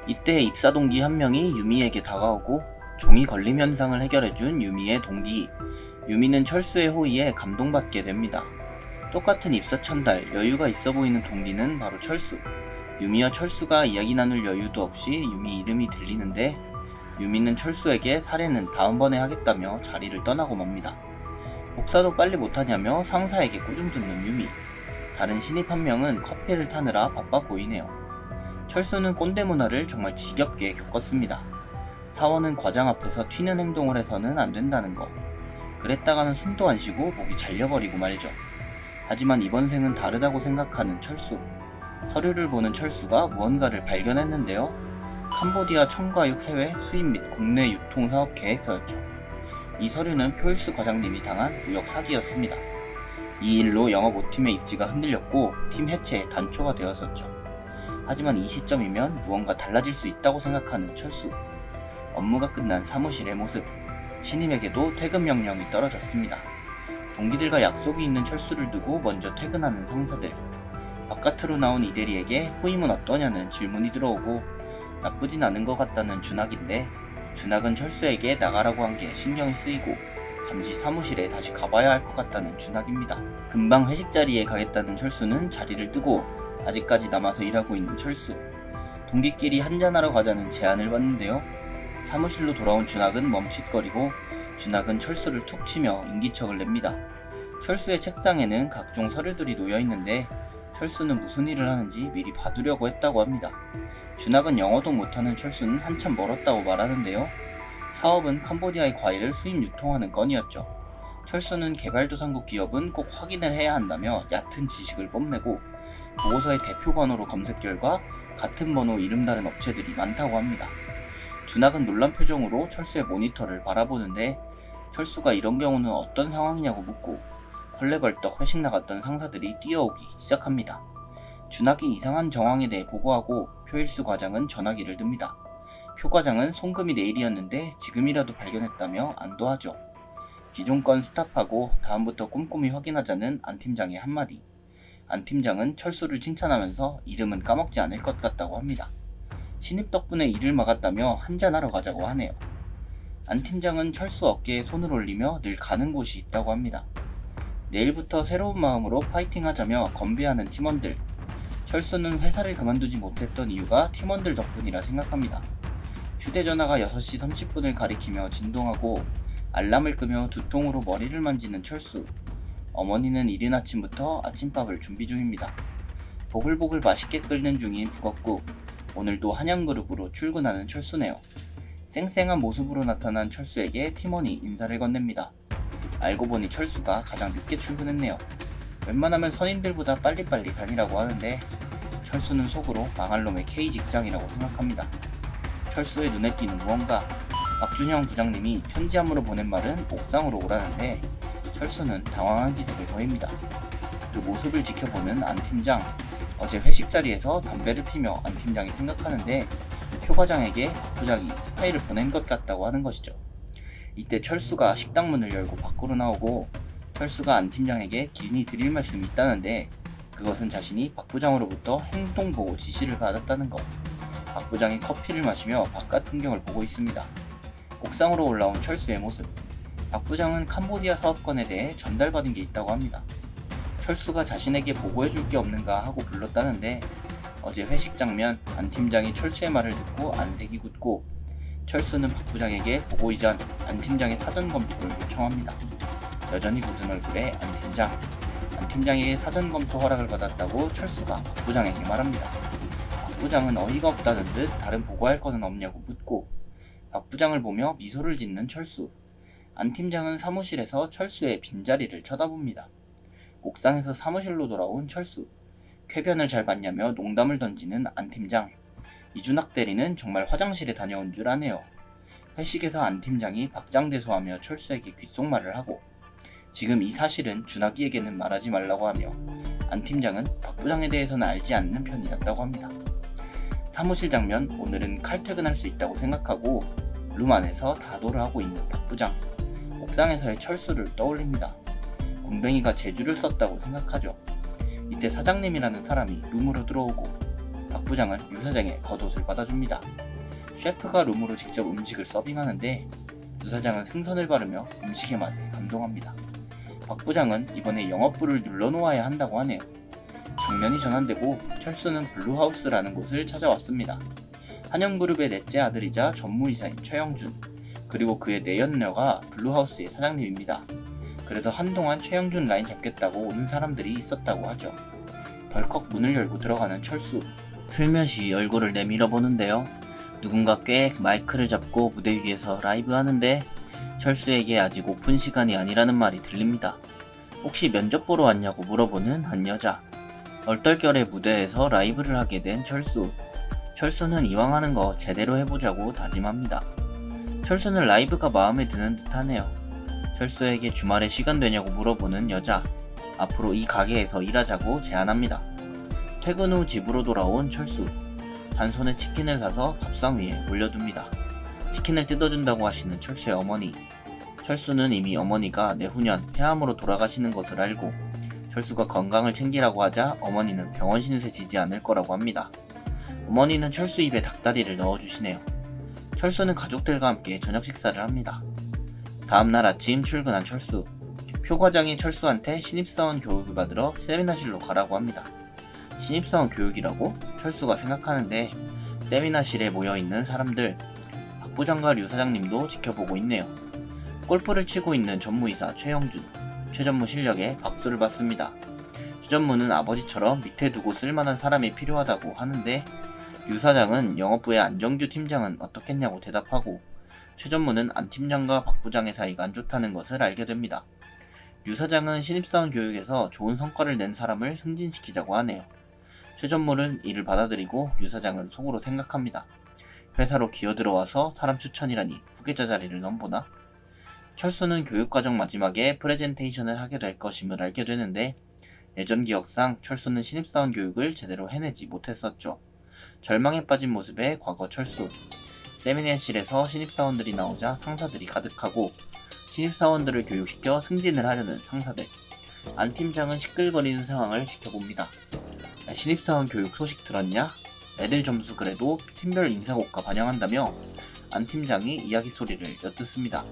이때 입사 동기 한 명이 유미에게 다가오고 종이 걸림 현상을 해결해준 유미의 동기. 유미는 철수의 호의에 감동받게 됩니다. 똑같은 입사 첫날 여유가 있어 보이는 동기는 바로 철수. 유미와 철수가 이야기 나눌 여유도 없이 유미 이름이 들리는데 유미는 철수에게 사례는 다음번에 하겠다며 자리를 떠나고 맙니다. 복사도 빨리 못하냐며 상사에게 꾸중 듣는 유미. 다른 신입 한 명은 커피를 타느라 바빠 보이네요. 철수는 꼰대 문화를 정말 지겹게 겪었습니다. 사원은 과장 앞에서 튀는 행동을 해서는 안 된다는 거. 그랬다가는 숨도 안 쉬고 목이 잘려버리고 말죠. 하지만 이번 생은 다르다고 생각하는 철수. 서류를 보는 철수가 무언가를 발견했는데요. 캄보디아 첨가육 해외 수입 및 국내 유통 사업 계획서였죠. 이 서류는 표일수 과장님이 당한 무역 사기였습니다. 이 일로 영업 5팀의 입지가 흔들렸고 팀 해체에 단초가 되었었죠. 하지만 이 시점이면 무언가 달라질 수 있다고 생각하는 철수. 업무가 끝난 사무실의 모습. 신임에게도 퇴근 명령이 떨어졌습니다. 동기들과 약속이 있는 철수를 두고 먼저 퇴근하는 상사들. 바깥으로 나온 이 대리에게 후임은 어떠냐는 질문이 들어오고 나쁘진 않은 것 같다는 준학인데 준학은 철수에게 나가라고 한 게 신경이 쓰이고 잠시 사무실에 다시 가봐야 할 것 같다는 준학입니다. 금방 회식 자리에 가겠다는 철수는 자리를 뜨고 아직까지 남아서 일하고 있는 철수. 동기끼리 한잔하러 가자는 제안을 받는데요. 사무실로 돌아온 준학은 멈칫거리고 준학은 철수를 툭 치며 인기척을 냅니다. 철수의 책상에는 각종 서류들이 놓여있는데 철수는 무슨 일을 하는지 미리 봐두려고 했다고 합니다. 준학은 영어도 못하는 철수는 한참 멀었다고 말하는데요. 사업은 캄보디아의 과일을 수입 유통하는 건이었죠. 철수는 개발도상국 기업은 꼭 확인을 해야 한다며 얕은 지식을 뽐내고 보고서의 대표 번호로 검색 결과 같은 번호 이름 다른 업체들이 많다고 합니다. 준학은 놀란 표정으로 철수의 모니터를 바라보는데 철수가 이런 경우는 어떤 상황이냐고 묻고 헐레벌떡 회식 나갔던 상사들이 뛰어오기 시작합니다. 준학이 이상한 정황에 대해 보고하고 표일수 과장은 전화기를 듭니다. 표 과장은 송금이 내일이었는데 지금이라도 발견했다며 안도하죠. 기존 건 스탑하고 다음부터 꼼꼼히 확인하자는 안 팀장의 한마디. 안 팀장은 철수를 칭찬하면서 이름은 까먹지 않을 것 같다고 합니다. 신입 덕분에 일을 막았다며 한잔하러 가자고 하네요. 안 팀장은 철수 어깨에 손을 올리며 늘 가는 곳이 있다고 합니다. 내일부터 새로운 마음으로 파이팅하자며 건배하는 팀원들. 철수는 회사를 그만두지 못했던 이유가 팀원들 덕분이라 생각합니다. 휴대전화가 6시 30분을 가리키며 진동하고 알람을 끄며 두통으로 머리를 만지는 철수. 어머니는 이른 아침부터 아침밥을 준비 중입니다. 보글보글 맛있게 끓는 중인 북엇국. 오늘도 한양그룹으로 출근하는 철수네요. 쌩쌩한 모습으로 나타난 철수에게 팀원이 인사를 건넵니다. 알고 보니 철수가 가장 늦게 출근했네요. 웬만하면 선임들보다 빨리빨리 다니라고 하는데 철수는 속으로 망할 놈의 K직장이라고 생각합니다. 철수의 눈에 띄는 무언가. 박준영 부장님이 편지함으로 보낸 말은 옥상으로 오라는데 철수는 당황한 기색을 보입니다. 그 모습을 지켜보는 안 팀장. 어제 회식 자리에서 담배를 피며 안 팀장이 생각하는데 표 과장에게 박 부장이 스파이를 보낸 것 같다고 하는 것이죠. 이때 철수가 식당 문을 열고 밖으로 나오고 철수가 안 팀장에게 긴히 드릴 말씀이 있다는데 그것은 자신이 박 부장으로부터 행동보고 지시를 받았다는 것. 박 부장이 커피를 마시며 바깥 풍경을 보고 있습니다. 옥상으로 올라온 철수의 모습. 박 부장은 캄보디아 사업권에 대해 전달받은 게 있다고 합니다. 철수가 자신에게 보고해줄 게 없는가 하고 불렀다는데 어제 회식 장면 안 팀장이 철수의 말을 듣고 안색이 굳고 철수는 박 부장에게 보고 이전 안 팀장의 사전 검토를 요청합니다. 여전히 굳은 얼굴의 안 팀장. 안 팀장에게 사전 검토 허락을 받았다고 철수가 박 부장에게 말합니다. 박 부장은 어이가 없다는 듯 다른 보고할 거는 없냐고 묻고 박 부장을 보며 미소를 짓는 철수. 안 팀장은 사무실에서 철수의 빈자리를 쳐다봅니다. 옥상에서 사무실로 돌아온 철수. 쾌변을 잘 봤냐며 농담을 던지는 안 팀장. 이준학 대리는 정말 화장실에 다녀온 줄 아네요. 회식에서 안 팀장이 박장대소하며 철수에게 귓속말을 하고 지금 이 사실은 준학이에게는 말하지 말라고 하며 안 팀장은 박 부장에 대해서는 알지 않는 편이 낫다고 합니다. 사무실 장면. 오늘은 칼퇴근할 수 있다고 생각하고 룸 안에서 다도를 하고 있는 박 부장. 옥상에서의 철수를 떠올립니다. 군뱅이가 재주를 썼다고 생각하죠. 이때 사장님이라는 사람이 룸으로 들어오고 박 부장은 유 사장의 겉옷을 받아줍니다. 셰프가 룸으로 직접 음식을 서빙하는데 유 사장은 생선을 바르며 음식의 맛에 감동합니다. 박 부장은 이번에 영업부를 눌러놓아야 한다고 하네요. 장면이 전환되고 철수는 블루하우스라는 곳을 찾아왔습니다. 한영그룹의 넷째 아들이자 전무이사인 최영준, 그리고 그의 내연녀가 블루하우스의 사장님입니다. 그래서 한동안 최영준 라인 잡겠다고 오는 사람들이 있었다고 하죠. 덜컥 문을 열고 들어가는 철수. 슬며시 얼굴을 내밀어 보는데요. 누군가 꽤 마이크를 잡고 무대 위에서 라이브 하는데 철수에게 아직 오픈 시간이 아니라는 말이 들립니다. 혹시 면접 보러 왔냐고 물어보는 한 여자. 얼떨결에 무대에서 라이브를 하게 된 철수. 철수는 이왕 하는 거 제대로 해보자고 다짐합니다. 철수는 라이브가 마음에 드는 듯 하네요. 철수에게 주말에 시간 되냐고 물어보는 여자. 앞으로 이 가게에서 일하자고 제안합니다. 퇴근 후 집으로 돌아온 철수. 한 손에 치킨을 사서 밥상 위에 올려둡니다. 치킨을 뜯어준다고 하시는 철수의 어머니. 철수는 이미 어머니가 내후년 폐암으로 돌아가시는 것을 알고 철수가 건강을 챙기라고 하자 어머니는 병원 신세 지지 않을 거라고 합니다. 어머니는 철수 입에 닭다리를 넣어주시네요. 철수는 가족들과 함께 저녁 식사를 합니다. 다음날 아침 출근한 철수. 표 과장이 철수한테 신입사원 교육을 받으러 세미나실로 가라고 합니다. 신입사원 교육이라고? 철수가 생각하는데 세미나실에 모여있는 사람들. 박 부장과 류 사장님도 지켜보고 있네요. 골프를 치고 있는 전무이사 최영준. 최전무 실력에 박수를 받습니다. 최전무는 아버지처럼 밑에 두고 쓸만한 사람이 필요하다고 하는데 류 사장은 영업부의 안정규 팀장은 어떻겠냐고 대답하고 최전무는 안 팀장과 박 부장의 사이가 안 좋다는 것을 알게 됩니다. 류 사장은 신입사원 교육에서 좋은 성과를 낸 사람을 승진시키자고 하네요. 최전무는 이를 받아들이고 류 사장은 속으로 생각합니다. 회사로 기어들어와서 사람 추천이라니 후계자 자리를 넘보나? 철수는 교육과정 마지막에 프레젠테이션을 하게 될 것임을 알게 되는데 예전 기억상 철수는 신입사원 교육을 제대로 해내지 못했었죠. 절망에 빠진 모습의 과거 철수. 세미나실에서 신입사원들이 나오자 상사들이 가득하고 신입사원들을 교육시켜 승진을 하려는 상사들. 안 팀장은 시끌거리는 상황을 지켜봅니다. 야, 신입사원 교육 소식 들었냐? 애들 점수 그래도 팀별 인사고과 반영한다며 안 팀장이 이야기 소리를 엿듣습니다.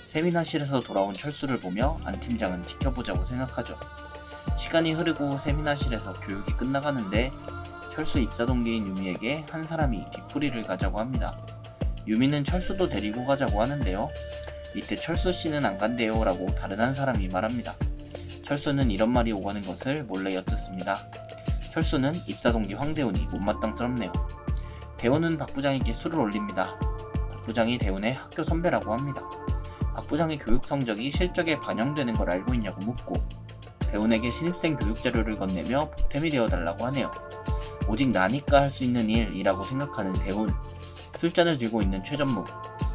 세미나실에서 돌아온 철수를 보며 안 팀장은 지켜보자고 생각하죠. 시간이 흐르고 세미나실에서 교육이 끝나가는데 철수 입사 동기인 유미에게 한 사람이 뒷풀이를 가자고 합니다. 유미는 철수도 데리고 가자고 하는데요. 이때 철수 씨는 안 간대요 라고 다른 한 사람이 말합니다. 철수는 이런 말이 오가는 것을 몰래 엿듣습니다. 철수는 입사 동기 황대훈이 못마땅스럽네요. 대훈은 박 부장에게 술을 올립니다. 박 부장이 대훈의 학교 선배라고 합니다. 박 부장의 교육 성적이 실적에 반영되는 걸 알고 있냐고 묻고 대훈에게 신입생 교육 자료를 건네며 보탬이 되어달라고 하네요. 오직 나니까 할 수 있는 일이라고 생각하는 대훈. 술잔을 들고 있는 최전무.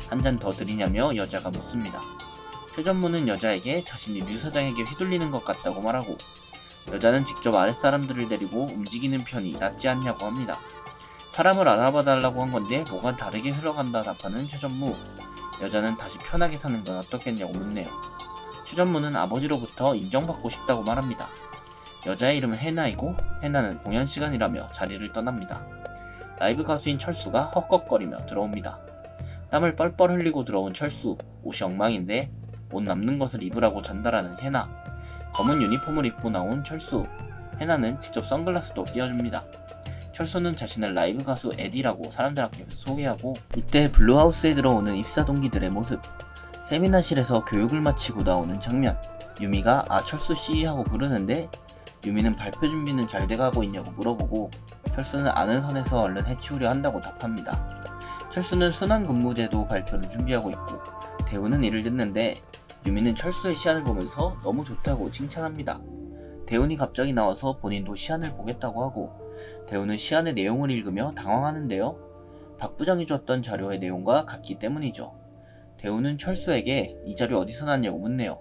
한 잔 더 드리냐며 여자가 묻습니다. 최전무는 여자에게 자신이 류 사장에게 휘둘리는 것 같다고 말하고 여자는 직접 아랫사람들을 데리고 움직이는 편이 낫지 않냐고 합니다. 사람을 알아봐달라고 한 건데 뭐가 다르게 흘러간다 답하는 최전무. 여자는 다시 편하게 사는 건 어떻겠냐고 묻네요. 최전무는 아버지로부터 인정받고 싶다고 말합니다. 여자의 이름은 해나이고 해나는 공연 시간이라며 자리를 떠납니다. 라이브 가수인 철수가 헉헉거리며 들어옵니다. 땀을 뻘뻘 흘리고 들어온 철수. 옷이 엉망인데 옷 남는 것을 입으라고 전달하는 해나. 검은 유니폼을 입고 나온 철수. 해나는 직접 선글라스도 끼워줍니다. 철수는 자신을 라이브 가수 에디라고 사람들 앞에서 소개하고 이때 블루하우스에 들어오는 입사 동기들의 모습. 세미나실에서 교육을 마치고 나오는 장면. 유미가 철수 씨 하고 부르는데 유미는 발표 준비는 잘 돼가고 있냐고 물어보고 철수는 아는 선에서 얼른 해치우려 한다고 답합니다. 철수는 순환근무제도 발표를 준비하고 있고 대훈은 이를 듣는데 유미는 철수의 시안을 보면서 너무 좋다고 칭찬합니다. 대훈이 갑자기 나와서 본인도 시안을 보겠다고 하고 대훈은 시안의 내용을 읽으며 당황하는데요. 박 부장이 줬던 자료의 내용과 같기 때문이죠. 대훈은 철수에게 이 자료 어디서 났냐고 묻네요.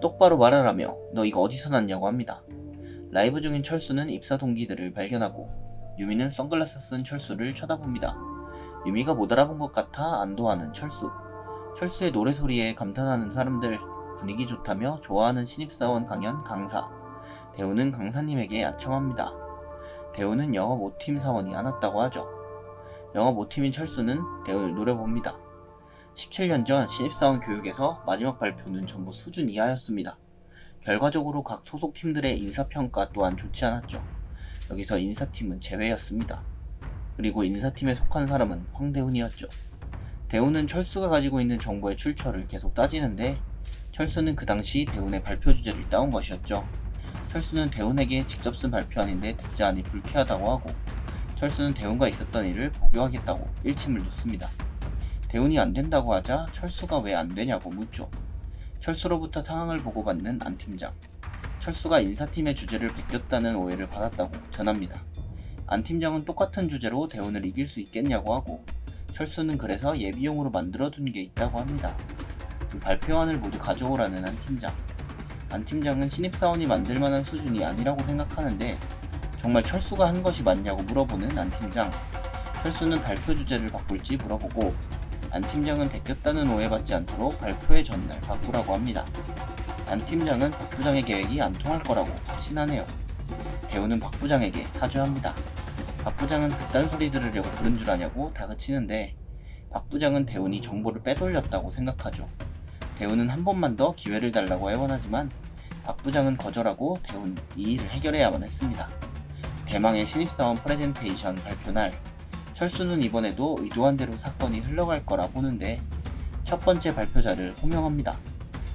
똑바로 말하라며 너 이거 어디서 났냐고 합니다. 라이브 중인 철수는 입사 동기들을 발견하고 유미는 선글라스 쓴 철수를 쳐다봅니다. 유미가 못 알아본 것 같아 안도하는 철수. 철수의 노래소리에 감탄하는 사람들. 분위기 좋다며 좋아하는 신입사원 강연 강사. 대훈은 강사님에게 아첨합니다. 대훈은 영업 5팀 사원이 안 왔다고 하죠. 영업 5팀인 철수는 대훈을 노려봅니다. 17년 전 신입사원 교육에서 마지막 발표는 전부 수준 이하였습니다. 결과적으로 각 소속팀들의 인사평가 또한 좋지 않았죠. 여기서 인사팀은 제외였습니다. 그리고 인사팀에 속한 사람은 황대훈이었죠. 대훈은 철수가 가지고 있는 정보의 출처를 계속 따지는데 철수는 그 당시 대훈의 발표 주제를 따온 것이었죠. 철수는 대훈에게 직접 쓴 발표안인데 듣자 하니 불쾌하다고 하고 철수는 대훈과 있었던 일을 복용하겠다고 일침을 놓습니다. 대훈이 안 된다고 하자 철수가 왜 안 되냐고 묻죠. 철수로부터 상황을 보고받는 안 팀장. 철수가 인사팀의 주제를 베꼈다는 오해를 받았다고 전합니다. 안 팀장은 똑같은 주제로 대훈을 이길 수 있겠냐고 하고 철수는 그래서 예비용으로 만들어둔 게 있다고 합니다. 그 발표안을 모두 가져오라는 안 팀장. 안 팀장은 신입사원이 만들만한 수준이 아니라고 생각하는데 정말 철수가 한 것이 맞냐고 물어보는 안 팀장. 철수는 발표 주제를 바꿀지 물어보고 안 팀장은 베꼈다는 오해받지 않도록 발표의 전날 바꾸라고 합니다. 안 팀장은 박 부장의 계획이 안 통할 거라고 확신하네요. 대훈은 박 부장에게 사죄합니다. 박 부장은 그딴 소리 들으려고 부른 줄 아냐고 다그치는데 박 부장은 대훈이 정보를 빼돌렸다고 생각하죠. 대훈은 한 번만 더 기회를 달라고 애원하지만 박 부장은 거절하고 대훈이 이 일을 해결해야만 했습니다. 대망의 신입사원 프레젠테이션 발표날. 철수는 이번에도 의도한 대로 사건이 흘러갈 거라 보는데 첫 번째 발표자를 호명합니다.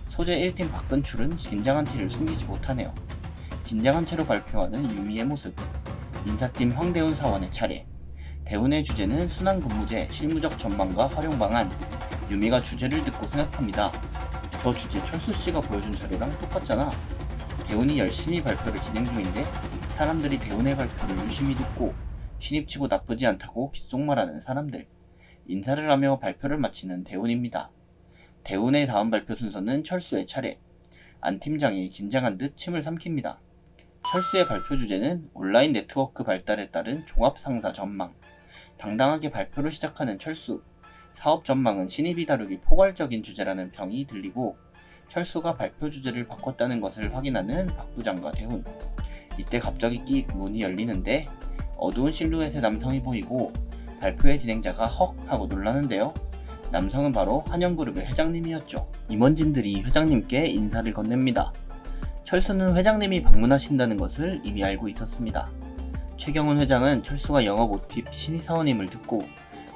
소재 1팀 박근출은 긴장한 티를 숨기지 못하네요. 긴장한 채로 발표하는 유미의 모습. 인사팀 황대훈 사원의 차례. 대훈의 주제는 순환근무제 실무적 전망과 활용 방안. 유미가 주제를 듣고 생각합니다. 저 주제 철수씨가 보여준 자료랑 똑같잖아. 대훈이 열심히 발표를 진행 중인데 사람들이 대훈의 발표를 유심히 듣고 신입치고 나쁘지 않다고 귓속말하는 사람들. 인사를 하며 발표를 마치는 대훈입니다. 대훈의 다음 발표 순서는 철수의 차례. 안 팀장이 긴장한 듯 침을 삼킵니다. 철수의 발표 주제는 온라인 네트워크 발달에 따른 종합상사 전망. 당당하게 발표를 시작하는 철수. 사업 전망은 신입이 다루기 포괄적인 주제라는 평이 들리고 철수가 발표 주제를 바꿨다는 것을 확인하는 박 부장과 대훈. 이때 갑자기 끽 문이 열리는데 어두운 실루엣의 남성이 보이고 발표의 진행자가 헉 하고 놀라는데요. 남성은 바로 한영그룹의 회장님이었죠. 임원진들이 회장님께 인사를 건넵니다. 철수는 회장님이 방문하신다는 것을 이미 알고 있었습니다. 최경훈 회장은 철수가 영업 OT 신입사원임을 듣고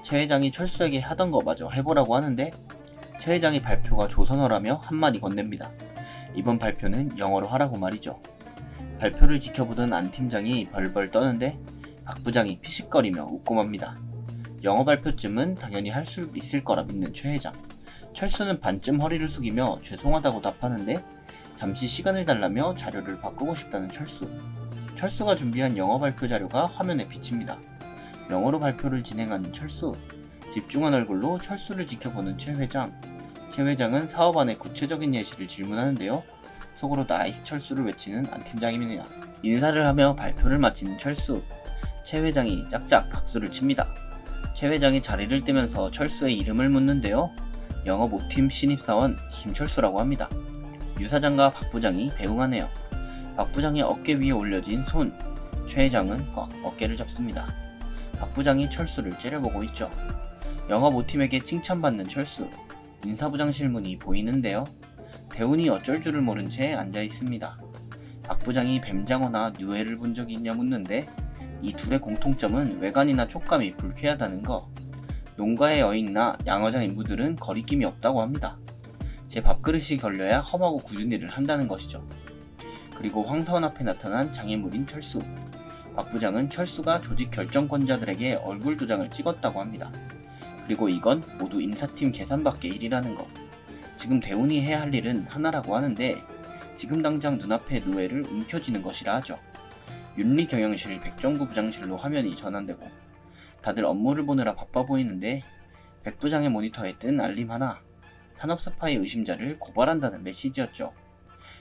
최 회장이 철수에게 하던 거 마저 해보라고 하는데 최 회장이 발표가 조선어라며 한마디 건넵니다. 이번 발표는 영어로 하라고 말이죠. 발표를 지켜보던 안 팀장이 벌벌 떠는데 박 부장이 피식거리며 웃고 맙니다. 영어 발표쯤은 당연히 할 수 있을 거라 믿는 최 회장. 철수는 반쯤 허리를 숙이며 죄송하다고 답하는데 잠시 시간을 달라며 자료를 바꾸고 싶다는 철수. 철수가 준비한 영어 발표 자료가 화면에 비칩니다. 영어로 발표를 진행하는 철수. 집중한 얼굴로 철수를 지켜보는 최 회장. 최 회장은 사업안의 구체적인 예시를 질문하는데요. 속으로 나이스 철수를 외치는 안 팀장입니다. 인사를 하며 발표를 마치는 철수. 최 회장이 짝짝 박수를 칩니다. 최 회장이 자리를 뜨면서 철수의 이름을 묻는데요. 영업 5팀 신입사원 김철수라고 합니다. 유 사장과 박 부장이 배웅하네요. 박 부장의 어깨 위에 올려진 손. 최 회장은 꽉 어깨를 잡습니다. 박 부장이 철수를 째려보고 있죠. 영업 5팀에게 칭찬받는 철수. 인사부장 실문이 보이는데요. 대훈이 어쩔 줄을 모른 채 앉아 있습니다. 박 부장이 뱀장어나 뉴에를 본 적이 있냐 묻는데 이 둘의 공통점은 외관이나 촉감이 불쾌하다는 거. 농가의 여인이나 양어장 인부들은 거리낌이 없다고 합니다. 제 밥그릇이 걸려야 험하고 굳은 일을 한다는 것이죠. 그리고 황사원 앞에 나타난 장애물인 철수. 박 부장은 철수가 조직 결정권자들에게 얼굴 도장을 찍었다고 합니다. 그리고 이건 모두 인사팀 계산 밖의 일이라는 것. 지금 대훈이 해야 할 일은 하나라고 하는데 지금 당장 눈앞에 누에를 움켜쥐는 것이라 하죠. 윤리경영실 백정구 부장실로 화면이 전환되고 다들 업무를 보느라 바빠 보이는데 백 부장의 모니터에 뜬 알림 하나. 산업스파이 의심자를 고발한다는 메시지였죠.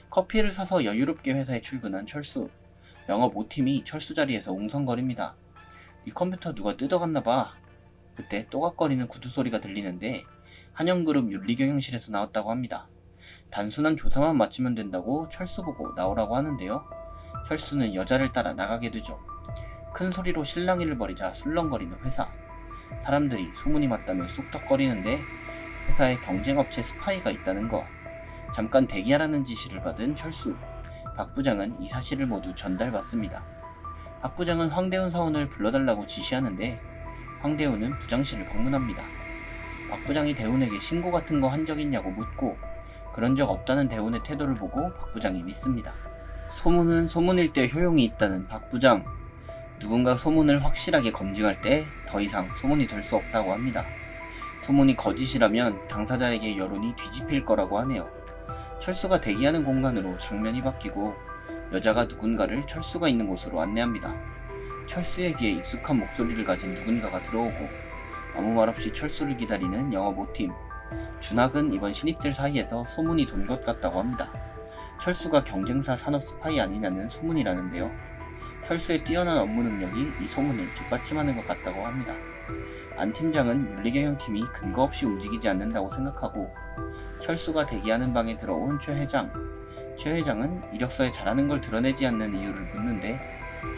커피를 사서 여유롭게 회사에 출근한 철수. 영업 5팀이 철수 자리에서 웅성거립니다. 이 컴퓨터 누가 뜯어갔나봐. 그때 또각거리는 구두 소리가 들리는데 한영그룹 윤리경영실에서 나왔다고 합니다. 단순한 조사만 마치면 된다고 철수 보고 나오라고 하는데요. 철수는 여자를 따라 나가게 되죠. 큰 소리로 실랑이를 벌이자 술렁거리는 회사. 사람들이 소문이 맞다며 쑥덕거리는데 회사에 경쟁업체 스파이가 있다는 거. 잠깐 대기하라는 지시를 받은 철수. 박 부장은 이 사실을 모두 전달받습니다. 박 부장은 황대훈 사원을 불러달라고 지시하는데 황대훈은 부장실을 방문합니다. 박 부장이 대훈에게 신고 같은 거 한 적 있냐고 묻고 그런 적 없다는 대훈의 태도를 보고 박 부장이 믿습니다. 소문은 소문일 때 효용이 있다는 박 부장. 누군가 소문을 확실하게 검증할 때 더 이상 소문이 될 수 없다고 합니다. 소문이 거짓이라면 당사자에게 여론이 뒤집힐 거라고 하네요. 철수가 대기하는 공간으로 장면이 바뀌고 여자가 누군가를 철수가 있는 곳으로 안내합니다. 철수의 귀에 익숙한 목소리를 가진 누군가가 들어오고 아무 말 없이 철수를 기다리는 영업 5팀. 준학은 이번 신입들 사이에서 소문이 돈 것 같다고 합니다. 철수가 경쟁사 산업 스파이 아니냐는 소문이라는데요. 철수의 뛰어난 업무 능력이 이 소문을 뒷받침하는 것 같다고 합니다. 안 팀장은 윤리경영팀이 근거 없이 움직이지 않는다고 생각하고 철수가 대기하는 방에 들어온 최 회장. 최 회장은 이력서에 잘하는 걸 드러내지 않는 이유를 묻는데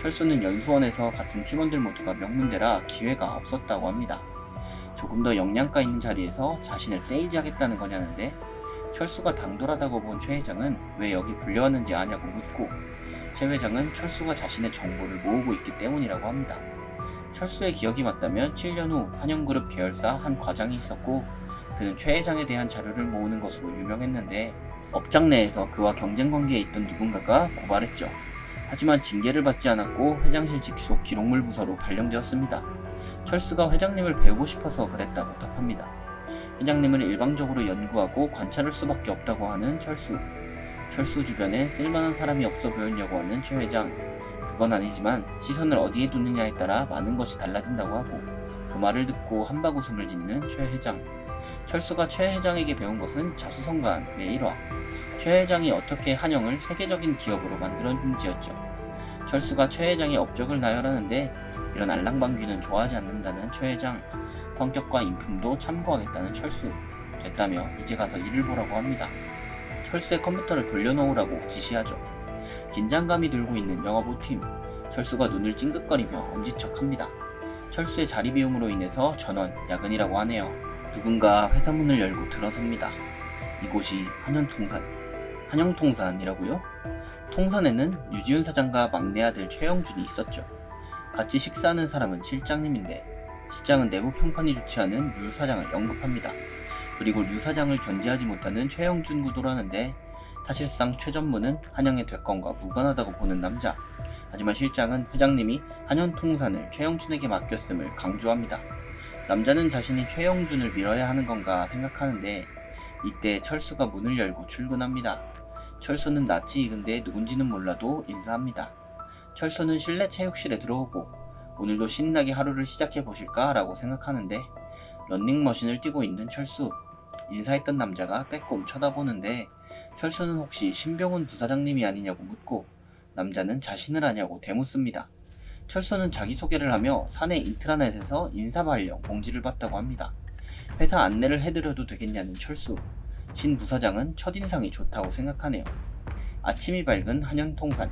철수는 연수원에서 같은 팀원들 모두가 명문대라 기회가 없었다고 합니다. 조금 더 역량가 있는 자리에서 자신을 세이지하겠다는 거냐는데 철수가 당돌하다고 본 최 회장은 왜 여기 불려왔는지 아냐고 묻고 최 회장은 철수가 자신의 정보를 모으고 있기 때문이라고 합니다. 철수의 기억이 맞다면 7년 후 한영그룹 계열사 한 과장이 있었고 그는 최 회장에 대한 자료를 모으는 것으로 유명했는데 업장 내에서 그와 경쟁관계에 있던 누군가가 고발했죠. 하지만 징계를 받지 않았고 회장실 직속 기록물 부서로 발령되었습니다. 철수가 회장님을 배우고 싶어서 그랬다고 답합니다. 회장님을 일방적으로 연구하고 관찰할 수밖에 없다고 하는 철수. 철수 주변에 쓸만한 사람이 없어 보였냐고 하는 최 회장. 그건 아니지만 시선을 어디에 두느냐에 따라 많은 것이 달라진다고 하고 그 말을 듣고 한박 웃음을 짓는 최 회장. 철수가 최 회장에게 배운 것은 자수성가한 그의 일화. 최 회장이 어떻게 한영을 세계적인 기업으로 만들었는지였죠. 철수가 최 회장의 업적을 나열하는데 이런 알랑방귀는 좋아하지 않는다는 최 회장, 성격과 인품도 참고하겠다는 철수, 됐다며 이제 가서 일을 보라고 합니다. 철수의 컴퓨터를 돌려놓으라고 지시하죠. 긴장감이 들고 있는 영업부팀, 철수가 눈을 찡긋거리며 엄지척합니다. 철수의 자리 비움으로 인해서 전원 야근이라고 하네요. 누군가 회사 문을 열고 들어섭니다. 이곳이 한현통산. 한영통산이라고요? 통산에는 유지훈 사장과 막내 아들 최영준이 있었죠. 같이 식사하는 사람은 실장님인데 실장은 내부 평판이 좋지 않은 류 사장을 언급합니다. 그리고 류 사장을 견제하지 못하는 최영준 구도라는데 사실상 최 전무는 한영의 되건과 무관하다고 보는 남자. 하지만 실장은 회장님이 한현통산을 최영준에게 맡겼음을 강조합니다. 남자는 자신이 최영준을 밀어야 하는 건가 생각하는데 이때 철수가 문을 열고 출근합니다. 철수는 낯이 익은데 누군지는 몰라도 인사합니다. 철수는 실내 체육실에 들어오고 오늘도 신나게 하루를 시작해 보실까 라고 생각하는데 런닝머신을 뛰고 있는 철수. 인사했던 남자가 빼꼼 쳐다보는데 철수는 혹시 신병훈 부사장님이 아니냐고 묻고 남자는 자신을 아냐고 대묻습니다. 철수는 자기소개를 하며 사내 인트라넷에서 인사발령 공지를 받다고 합니다. 회사 안내를 해드려도 되겠냐는 철수. 신 부사장은 첫인상이 좋다고 생각하네요. 아침이 밝은 한현통산.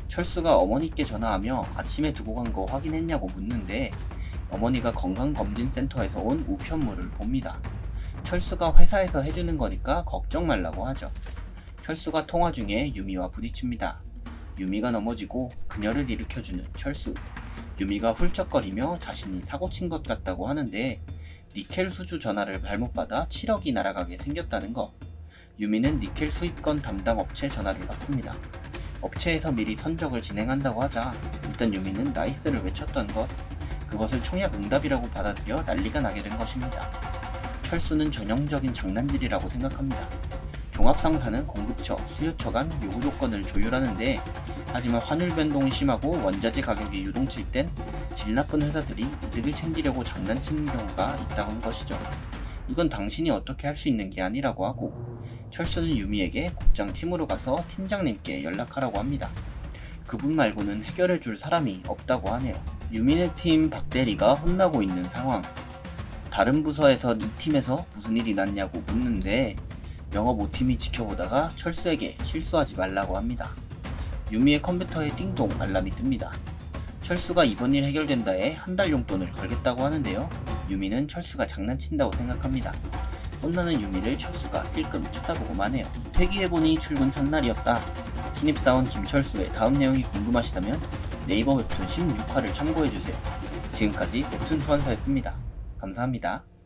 철수가 어머니께 전화하며 아침에 두고 간 거 확인했냐고 묻는데 어머니가 건강검진센터에서 온 우편물을 봅니다. 철수가 회사에서 해주는 거니까 걱정 말라고 하죠. 철수가 통화 중에 유미와 부딪힙니다. 유미가 넘어지고 그녀를 일으켜주는 철수. 유미가 훌쩍거리며 자신이 사고친 것 같다고 하는데 니켈 수주 전화를 잘못 받아 7억이 날아가게 생겼다는 거. 유미는 니켈 수입건 담당 업체 전화를 받습니다. 업체에서 미리 선적을 진행한다고 하자 일단 유미는 나이스를 외쳤던 것. 그것을 청약 응답이라고 받아들여 난리가 나게 된 것입니다. 철수는 전형적인 장난질이라고 생각합니다. 종합상사는 공급처, 수요처 간 요구 조건을 조율하는데 하지만 환율 변동이 심하고 원자재 가격이 요동칠 땐 질 나쁜 회사들이 이득을 챙기려고 장난치는 경우가 있다는 것이죠. 이건 당신이 어떻게 할 수 있는 게 아니라고 하고 철수는 유미에게 국장 팀으로 가서 팀장님께 연락하라고 합니다. 그분 말고는 해결해줄 사람이 없다고 하네요. 유미네 팀 박대리가 혼나고 있는 상황. 다른 부서에서 이 팀에서 무슨 일이 났냐고 묻는데 영업 5팀이 지켜보다가 철수에게 실수하지 말라고 합니다. 유미의 컴퓨터에 띵동 알람이 뜹니다. 철수가 이번 일 해결된다에 한 달 용돈을 걸겠다고 하는데요. 유미는 철수가 장난친다고 생각합니다. 혼나는 유미를 철수가 힐끔 쳐다보고만 해요. 회귀해보니 출근 첫날이었다. 신입사원 김철수의 다음 내용이 궁금하시다면 네이버 웹툰 16화를 참고해주세요. 지금까지 웹툰 소환사였습니다. 감사합니다.